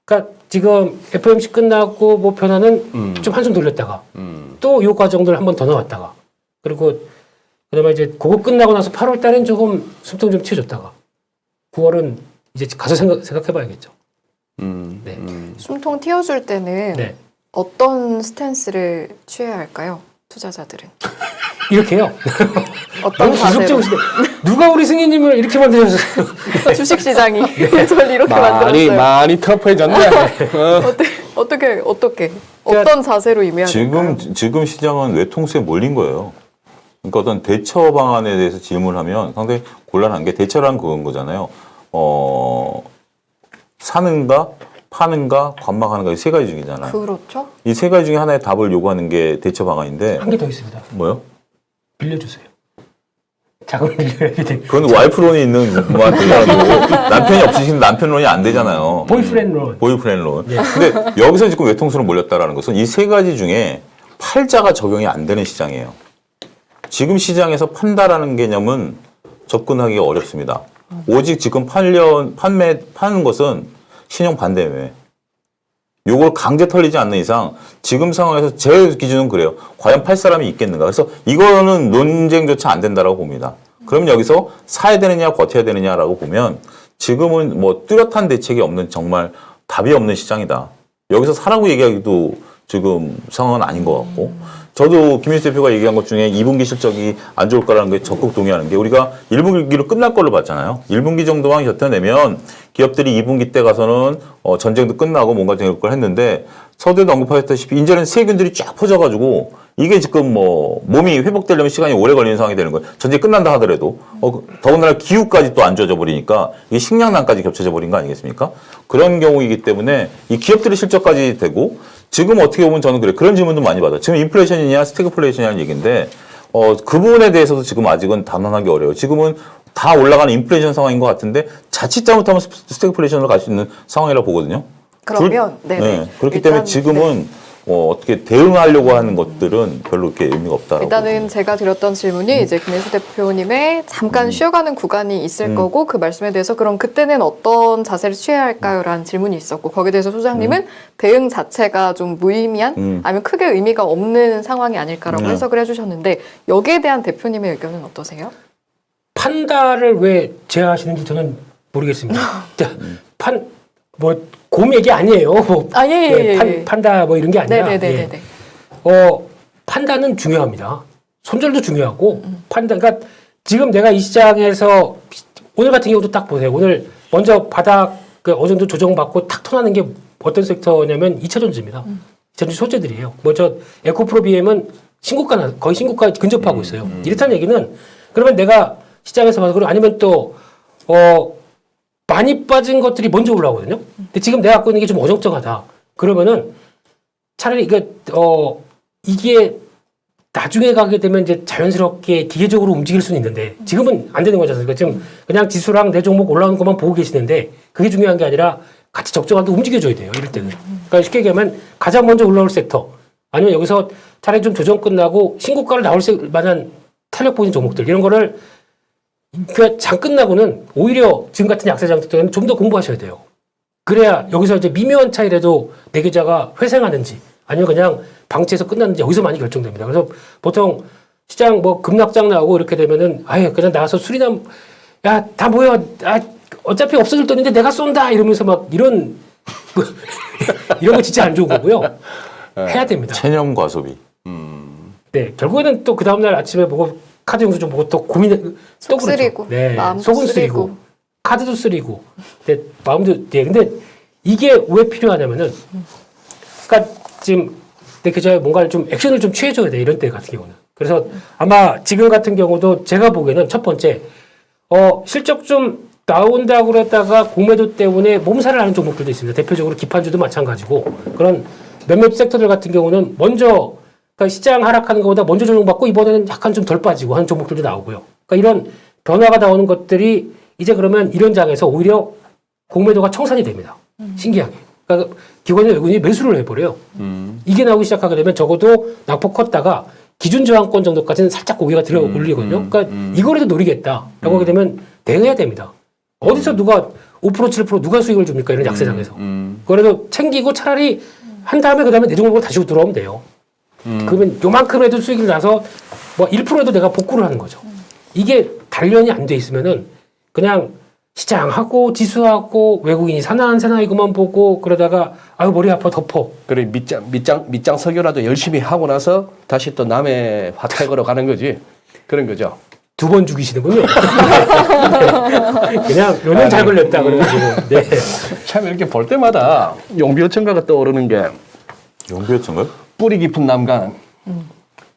그러니까 지금 FOMC 끝나고 뭐 변화는 좀 한숨 돌렸다가 또 요 과정들 한 번 더 나왔다가 그리고 그다음에 이제 그거 끝나고 나서 8월 달엔 조금 숨통 좀 튀어줬다가 9월은 이제 가서 생각해봐야겠죠. 네. 숨통 틔워줄 때는 네. 어떤 스탠스를 취해야 할까요? 투자자들은 이렇게요. 어떤 너무 자세로? 구속적이시대. 누가 우리 승희님을 이렇게 만드셨어요? 주식시장이 저를 이렇게 만들었어요. 많이 터프해졌네. 어떻게 어떤 자세로 임해야 될까요? 지금 시장은 외통수에 몰린 거예요. 그러니까 어떤 대처 방안에 대해서 질문하면 상당히 곤란한 게 대처란 그건 거잖아요. 사는가, 파는가, 관망하는가 이 세 가지 중이잖아요. 그렇죠. 이 세 가지 중에 하나의 답을 요구하는 게 대처 방안인데 한 개 더 있습니다. 뭐요? 빌려주세요. 자금을 늘려야 돼. 그건 와이프론이 있는 분만 되잖아요. 남편이 없으신 남편론이 안 되잖아요. 보이프렌드론. 보이프렌론. 근데 여기서 지금 외통수로 몰렸다라는 것은 이 세 가지 중에 팔자가 적용이 안 되는 시장이에요. 지금 시장에서 판다라는 개념은 접근하기가 어렵습니다. 오직 지금 파는 것은 신용 반대매매. 요걸 강제 털리지 않는 이상 지금 상황에서 제 기준은 그래요. 과연 팔 사람이 있겠는가. 그래서 이거는 논쟁조차 안 된다라고 봅니다. 그럼 여기서 사야 되느냐 버텨야 되느냐라고 보면 지금은 뭐 뚜렷한 대책이 없는 정말 답이 없는 시장이다. 여기서 사라고 얘기하기도 지금 상황은 아닌 것 같고 저도 김민수 대표가 얘기한 것 중에 2분기 실적이 안 좋을 거라는 게 적극 동의하는 게 우리가 1분기로 끝날 걸로 봤잖아요. 1분기 정도만 버텨내면 기업들이 2분기 때 가서는 전쟁도 끝나고 뭔가 될 걸 했는데 서두에도 언급하셨다시피 이제는 세균들이 쫙 퍼져가지고 이게 지금 뭐 몸이 회복되려면 시간이 오래 걸리는 상황이 되는 거예요. 전쟁 끝난다 하더라도 더군다나 기후까지 또 안 좋아져 버리니까 이게 식량난까지 겹쳐져 버린 거 아니겠습니까? 그런 경우이기 때문에 이 기업들의 실적까지 되고 지금 어떻게 보면 저는 그래 그런 질문도 많이 받아요. 지금 인플레이션이냐 스태그플레이션이냐는 얘기인데 그 부분에 대해서도 지금 아직은 단언하기 어려워요. 지금은 다 올라가는 인플레이션 상황인 것 같은데 자칫 잘못하면 스태그플레이션으로 갈 수 있는 상황이라고 보거든요. 그러면 네네. 그렇기 일단, 때문에 지금은 어떻게 대응하려고 하는 것들은 별로 그렇게 의미가 없다라고. 일단은 제가 드렸던 질문이 이제 김민수 대표님의 잠깐 쉬어가는 구간이 있을 거고 그 말씀에 대해서 그럼 그때는 어떤 자세를 취해야 할까요?라는 질문이 있었고 거기에 대해서 소장님은 대응 자체가 좀 무의미한 아니면 크게 의미가 없는 상황이 아닐까라고 해석을 해주셨는데 여기에 대한 대표님의 의견은 어떠세요? 판다를 왜 제외하시는지 저는 모르겠습니다. 곰 얘기 아니에요. 뭐, 예. 판다 뭐 이런 게 아니라. 네네네네. 판다는 중요합니다. 손절도 중요하고 판다. 그러니까 지금 내가 이 시장에서 오늘 같은 경우도 딱 보세요. 오늘 먼저 바닥 어느 정도 조정받고 탁 턴하는 게 어떤 섹터냐면 2차전지입니다. 2차전지 소재들이에요. 뭐 저 에코프로비엠은 거의 신고가 근접하고 있어요. 이렇다는 얘기는 그러면 내가 시장에서 봐서 그럼 아니면 또 많이 빠진 것들이 먼저 올라오거든요. 근데 지금 내가 갖고 있는 게 좀 어정쩡하다. 그러면은 차라리 이게 나중에 가게 되면 이제 자연스럽게 기계적으로 움직일 수는 있는데 지금은 안 되는 거지 않습니까? 지금 그냥 지수랑 내 종목 올라오는 것만 보고 계시는데 그게 중요한 게 아니라 같이 적정하게 움직여줘야 돼요. 이럴 때는. 그러니까 쉽게 얘기하면 가장 먼저 올라올 섹터 아니면 여기서 차라리 좀 조정 끝나고 신고가를 나올 만한 탄력 보이는 종목들 이런 거를 그 장 끝나고는 오히려 지금 같은 약세장 때는 좀 더 공부하셔야 돼요. 그래야 여기서 이제 미묘한 차이라도 내 계좌가 회생하는지 아니면 그냥 방치해서 끝났는지 여기서 많이 결정됩니다. 그래서 보통 시장 뭐 급락장 나오고 이렇게 되면은 아예 그냥 나가서 술이나 야 다 모여 어차피 없어질 돈인데 내가 쏜다 이러면서 막 이런 이런 거 진짜 안 좋은 거고요. 해야 됩니다. 체념 과소비. 네 결국에는 또 그 다음날 아침에 보고 카드 영수증 보고 또 고민 또 쓰리고 네, 마음도 속은 쓰리고 카드도 쓰리고 근데 마음도 근데 이게 왜 필요하냐면은 그러니까 지금 내 계좌에 뭔가를 좀 액션을 좀 취해줘야 돼 이런 때 같은 경우는 그래서 아마 지금 같은 경우도 제가 보기에는 첫 번째 실적 좀 나온다고 그랬다가 공매도 때문에 몸살을 하는 종목들도 있습니다. 대표적으로 기판주도 마찬가지고 그런 몇몇 섹터들 같은 경우는 먼저 그러니까 시장 하락하는 것보다 먼저 조정받고 이번에는 약간 좀 덜 빠지고 하는 종목들도 나오고요. 그러니까 이런 변화가 나오는 것들이 이제 그러면 이런 장에서 오히려 공매도가 청산이 됩니다. 신기하게. 그러니까 기관의 외국인이 매수를 해버려요. 이게 나오기 시작하게 되면 적어도 낙폭 컸다가 기준 저항권 정도까지는 살짝 고개가 들어 올리거든요. 그러니까 이거라도 노리겠다라고 하게 되면 대응해야 됩니다. 어디서 누가 5% 7% 누가 수익을 줍니까? 이런 약세장에서. 그래도 챙기고 차라리 한 다음에 그 다음에 내 종목으로 다시 들어오면 돼요. 그러면 요만큼에도 수익을 나서 뭐 1%에도 내가 복구를 하는 거죠. 이게 단련이 안 돼 있으면은 그냥 시장하고 지수하고 외국인이 사나 안 사나 이것만 보고 그러다가 아유 머리 아파 덮어. 그래 밑장 석유라도 열심히 하고 나서 다시 또 남의 화택으로 가는 거지. 그런 거죠. 2번 죽이시는군요. 그냥 요년 잘 걸렸다 그래가지고. 네. 참 이렇게 볼 때마다 용비어천가가 떠오르는 게 용비어천가요? 뿌리 깊은 남간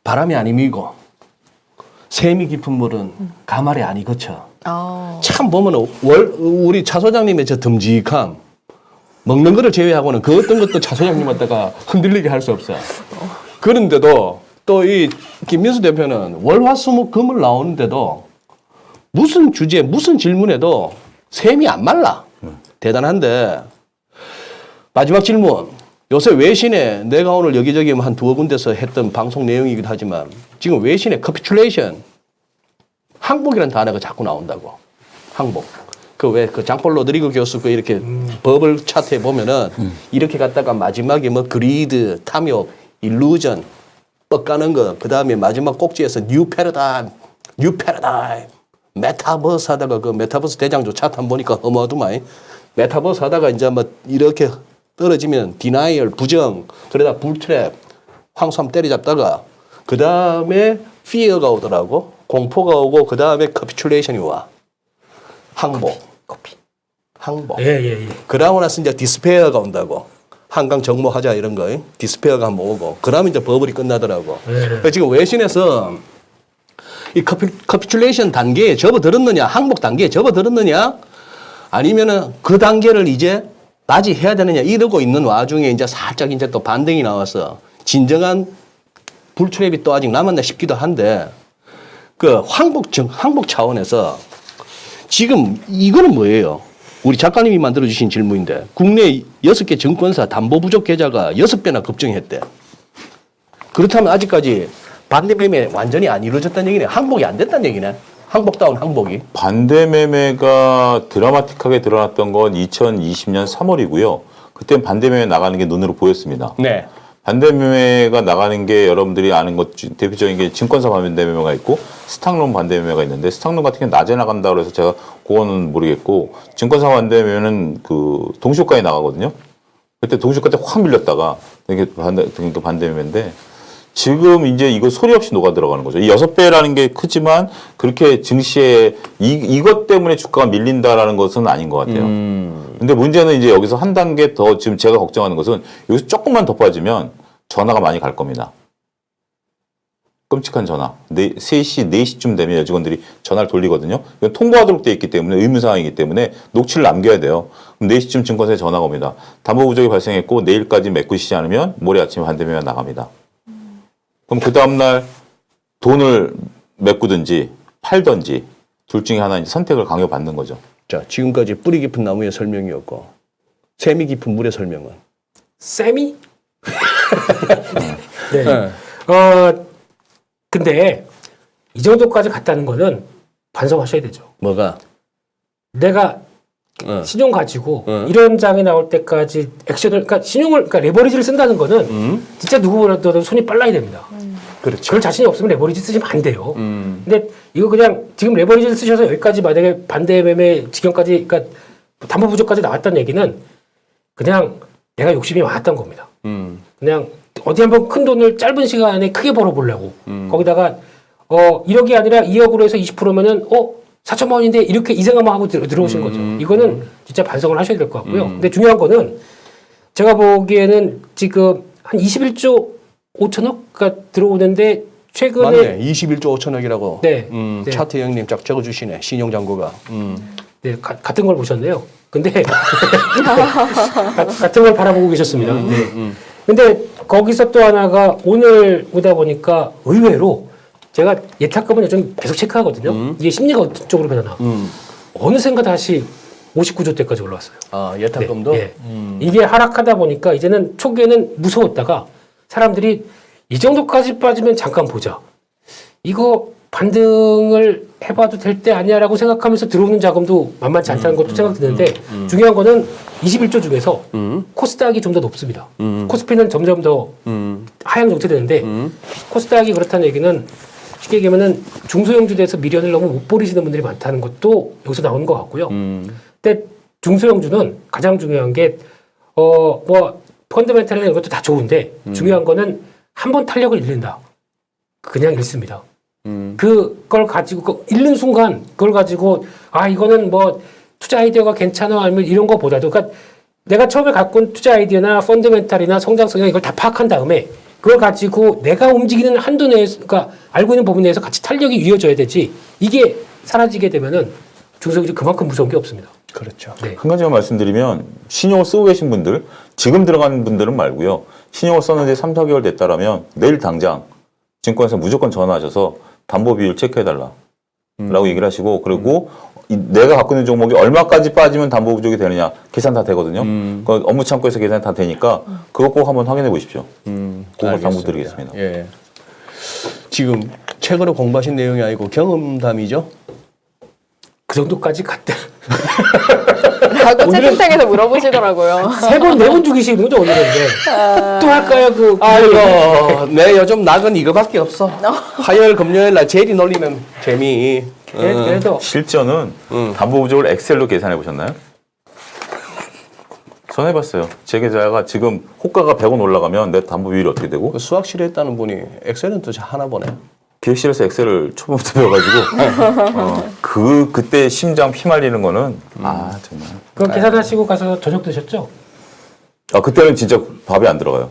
바람이 안 이미고 샘이 깊은 물은 가말이 안 익어쳐. 참 보면 우리 차 소장님의 저 듬직함 먹는 거를 제외하고는 그 어떤 것도 차 소장님한테가 흔들리게 할 수 없어. 그런데도 또 이 김민수 대표는 월화수목금을 나오는데도 무슨 주제, 무슨 질문에도 셈이 안 말라. 대단한데 마지막 질문. 요새 외신에 내가 오늘 여기저기 한 두어 군데서 했던 방송 내용이기도 하지만 지금 외신에 커피큘레이션 항복이라는 단어가 자꾸 나온다고. 항복. 그 왜 그 장폴 로드리고 교수 그 이렇게 버블 차트에 보면은 이렇게 갔다가 마지막에 뭐 그리드, 탐욕, 일루전 뻑가는 거. 그다음에 마지막 꼭지에서 뉴 패러다임, 메타버스 하다가 그 메타버스 대장조 차트 한번 보니까 어마어마하더만. 메타버스 하다가 이제 뭐 이렇게 떨어지면 디나이얼, 부정, 그러다 불트랩, 황소함 때려잡다가 그 다음에 피어가 오더라고. 공포가 오고 그 다음에 커피큘레이션이 와. 항복. 커피. 항복. 예. 그러고 나서 이제 디스페어가 온다고. 한강 정모하자 이런 거. 디스페어가 한번 오고. 그러면 이제 버블이 끝나더라고. 그러니까 지금 외신에서 이 커피큘레이션 단계에 접어들었느냐, 항복 단계에 접어들었느냐, 아니면은 그 단계를 이제 맞이해야 되느냐 이러고 있는 와중에 이제 살짝 이제 또 반등이 나와서 진정한 불트랩이 또 아직 남았나 싶기도 한데 그 항복 차원에서 지금 이거는 뭐예요? 우리 작가님이 만들어주신 질문인데 국내 6개 증권사 담보 부족 계좌가 6배나 급증했대. 그렇다면 아직까지 반대 매매 완전히 안 이루어졌다는 얘기네. 항복이 안 됐다는 얘기네. 항복다운 항복이. 반대 매매가 드라마틱하게 드러났던 건 2020년 3월이고요. 그때 반대 매매 나가는 게 눈으로 보였습니다. 네. 반대 매매가 나가는 게 여러분들이 아는 것 대표적인 게 증권사 반대 매매가 있고 스탁론 반대 매매가 있는데 스탁론 같은 경우는 낮에 나간다 그래서 제가 그거는 모르겠고 증권사 반대 매매는 그 동시효과에 나가거든요. 그때 동시효과 때 확 밀렸다가 이게 반대 매매인데 지금 이제 이거 소리 없이 녹아 들어가는 거죠. 이 6배라는 게 크지만 그렇게 증시에 이것 때문에 주가가 밀린다라는 것은 아닌 것 같아요. 근데 문제는 이제 여기서 한 단계 더 지금 제가 걱정하는 것은 여기서 조금만 더 빠지면 전화가 많이 갈 겁니다. 끔찍한 전화. 3시, 4시쯤 되면 여직원들이 전화를 돌리거든요. 이건 통보하도록 돼 있기 때문에 의무사항이기 때문에 녹취를 남겨야 돼요. 그럼 4시쯤 증권사에 전화가 옵니다. 담보 부족이 발생했고 내일까지 메꾸시지 않으면 모레 아침에 반대매매가 나갑니다. 그럼 그 다음날 돈을 메꾸든지 팔든지 둘 중에 하나 이제 선택을 강요받는 거죠. 자, 지금까지 뿌리 깊은 나무의 설명이었고 세미 깊은 물의 설명은 세미? 네. 근데 이 정도까지 갔다는 거는 반성하셔야 되죠. 뭐가? 내가 신용 가지고 이런 장이 나올 때까지 액션을, 그러니까 그러니까 레버리지를 쓴다는 거는 진짜 누구보다도 손이 빨라야 됩니다. 그렇죠. 그럴 자신이 없으면 레버리지 쓰시면 안 돼요. 근데 이거 그냥 지금 레버리지를 쓰셔서 여기까지 만약에 반대 매매 지경까지, 그러니까 담보 부족까지 나왔다는 얘기는 그냥 내가 욕심이 많았던 겁니다. 그냥 어디 한번 큰 돈을 짧은 시간에 크게 벌어보려고. 거기다가 1억이 아니라 2억으로 해서 20%면은 4천만 원인데 이렇게 이 생각만 하고 들어오신 거죠. 이거는 진짜 반성을 하셔야 될 것 같고요. 근데 중요한 거는 제가 보기에는 지금 한 21조 5천억가 들어오는데 최근에 맞네. 21조 5천억이라고. 네. 네. 차트 형님 쫙 적어주시네. 신용잔고가. 네, 같은 걸 보셨네요. 근데 같은 걸 바라보고 계셨습니다. 네. 근데 거기서 또 하나가 오늘 오다 보니까 의외로 제가 예탁금은 요즘 계속 체크하거든요. 이게 심리가 어떤 쪽으로 변하나. 어느샌가 다시 59조 대까지 올라왔어요. 아, 예탁금도? 네, 네. 이게 하락하다 보니까 이제는 초기에는 무서웠다가 사람들이 이 정도까지 빠지면 잠깐 보자. 이거 반등을 해봐도 될 때 아니야라고 생각하면서 들어오는 자금도 만만치 않다는 것도 생각드는데 중요한 거는 21조 중에서 코스닥이 좀 더 높습니다. 코스피는 점점 더 하향 정체되는데 코스닥이 그렇다는 얘기는 쉽게 얘기하면은 중소형주에서 미련을 너무 못 버리시는 분들이 많다는 것도 여기서 나오는 것 같고요. 근데 중소형주는 가장 중요한 게 뭐 펀더멘탈이나 이런 것도 다 좋은데 중요한 거는 한 번 탄력을 잃는다. 그냥 잃습니다. 그걸 가지고 잃는 순간 그걸 가지고 이거는 뭐 투자 아이디어가 괜찮아 아니면 이런 거보다도 그러니까 내가 처음에 갖고 온 투자 아이디어나 펀더멘탈이나 성장성이나 이걸 다 파악한 다음에 그걸 가지고 내가 움직이는 한도 내에서 그러니까 알고 있는 범위 내에서 같이 탄력이 이어져야 되지 이게 사라지게 되면은 중소형주 그만큼 무서운 게 없습니다. 그렇죠. 네. 한 가지만 말씀드리면 신용을 쓰고 계신 분들 지금 들어가는 분들은 말고요. 신용을 썼는데 3, 4개월 됐다라면 내일 당장 증권사 무조건 전화하셔서 담보 비율 체크해달라. 라고 얘기를 하시고 그리고 내가 갖고 있는 종목이 얼마까지 빠지면 담보 부족이 되느냐 계산 다 되거든요. 그 업무 창구에서 계산 다 되니까 그거 꼭 한번 확인해 보십시오. 그걸 알겠습니다. 당부드리겠습니다. 예. 지금 책으로 공부하신 내용이 아니고 경험담이죠? 그 정도까지 갔대. 라고 채팅창에서 물어보시더라고요. 3번, 4번 죽이시는 거죠, 오늘은. 네. 또 할까요? 아이고, 내 요즘 낙은 이거밖에 없어. 화요일, 금요일 날 제리 놀리는 재미. 그래도 실전은 담보 부족을 엑셀로 계산해 보셨나요? 전 해봤어요. 제 계좌가 지금 호가가 100원 올라가면 내 담보 비율이 어떻게 되고 그 수학실에 했다는 분이 엑셀은 또 하나 보네. 기획실에서 엑셀을 초반부터 배워가지고 그때 심장 피 말리는 거는 정말 그거 계산하시고 가서 저녁 드셨죠? 그때는 진짜 밥이 안 들어가요.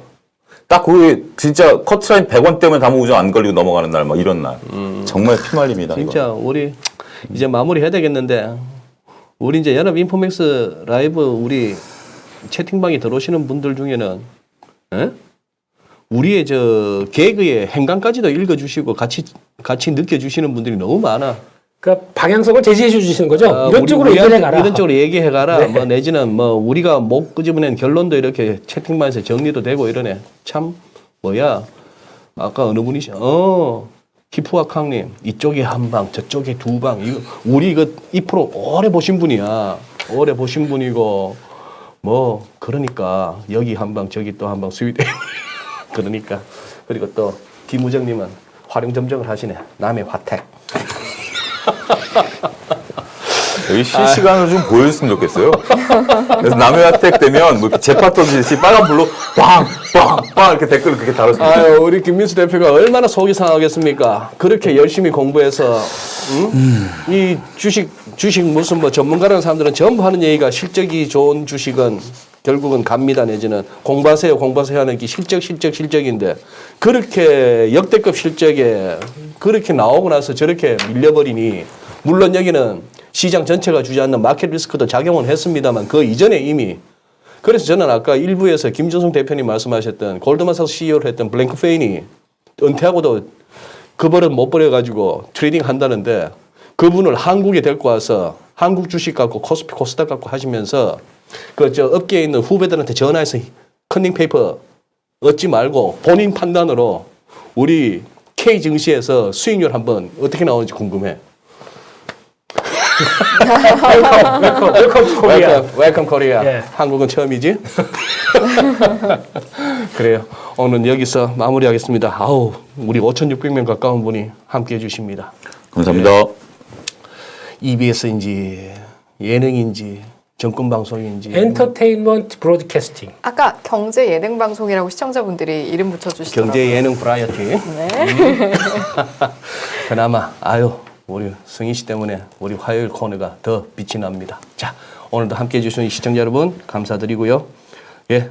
딱 그 진짜 커트라인 100원 때문에 담보 부족 안 걸리고 넘어가는 날 막 이런 날 정말 피 말립니다. 진짜 우리 이제 마무리 해야 되겠는데 우리 이제 연합 인포맥스 라이브 우리 채팅방에 들어오시는 분들 중에는 우리의 저 개그의 행간까지도 읽어주시고 같이 느껴주시는 분들이 너무 많아. 그러니까 방향성을 제시해 주시는 거죠? 이런 쪽으로 우리한테 얘기해가라. 이런 쪽으로 얘기해가라. 네. 뭐 내지는 뭐 우리가 못 끄집어낸 결론도 이렇게 채팅방에서 정리도 되고 이러네. 참 뭐야. 아까 어느 분이셔. 키프와캉님 이쪽에 한 방, 저쪽에 두 방. 이거 우리 이거 이 프로 오래 보신 분이야. 오래 보신 분이고 뭐 그러니까 여기 한 방, 저기 또 한 방 수위 때 그러니까 그리고 또 김우정님은 활용점정을 하시네. 남의 화택. 여기 실시간으로 좀 보여줬으면 좋겠어요. 그래서 남의 핫택 되면 뭐 이렇게 재파 터지듯이 빨간 불로 빵빵빵 이렇게 댓글 그렇게 달았습니다. 아유, 우리 김민수 대표가 얼마나 속이 상하겠습니까? 그렇게 열심히 공부해서 이 주식 무슨 뭐 전문가라는 사람들은 전부 하는 얘기가 실적이 좋은 주식은 결국은 갑니다 내지는 공부하세요 하는 게 실적인데 그렇게 역대급 실적에 그렇게 나오고 나서 저렇게 밀려버리니 물론 여기는 시장 전체가 주저앉는 마켓 리스크도 작용은 했습니다만 그 이전에 이미 그래서 저는 아까 일부에서 김준성 대표님 말씀하셨던 골드만삭스 CEO를 했던 블랭크 페인이 은퇴하고도 그 버릇 못 버려가지고 트레이딩 한다는데 그분을 한국에 데리고 와서 한국 주식 갖고 코스피 코스닥 갖고 하시면서 그 저 업계에 있는 후배들한테 전화해서 컨닝 페이퍼 얻지 말고 본인 판단으로 우리 K 증시에서 수익률 한번 어떻게 나오는지 궁금해. 웰컴 코리아. 웰컴 코리아. 예. 한국은 처음이지? 그래요. 오늘 여기서 마무리하겠습니다. 아우, 우리 5,600명 가까운 분이 함께 해주십니다. 감사합니다. EBS인지 예능인지 정권방송인지 엔터테인먼트 브로드캐스팅. 아까 경제 예능 방송이라고 시청자분들이 이름 붙여주시더라고요. 경제 예능 브라이어티. 네. 그나마 우리 승희 씨 때문에 우리 화요일 코너가 더 빛이 납니다. 자, 오늘도 함께해 주신 시청자 여러분 감사드리고요. 예,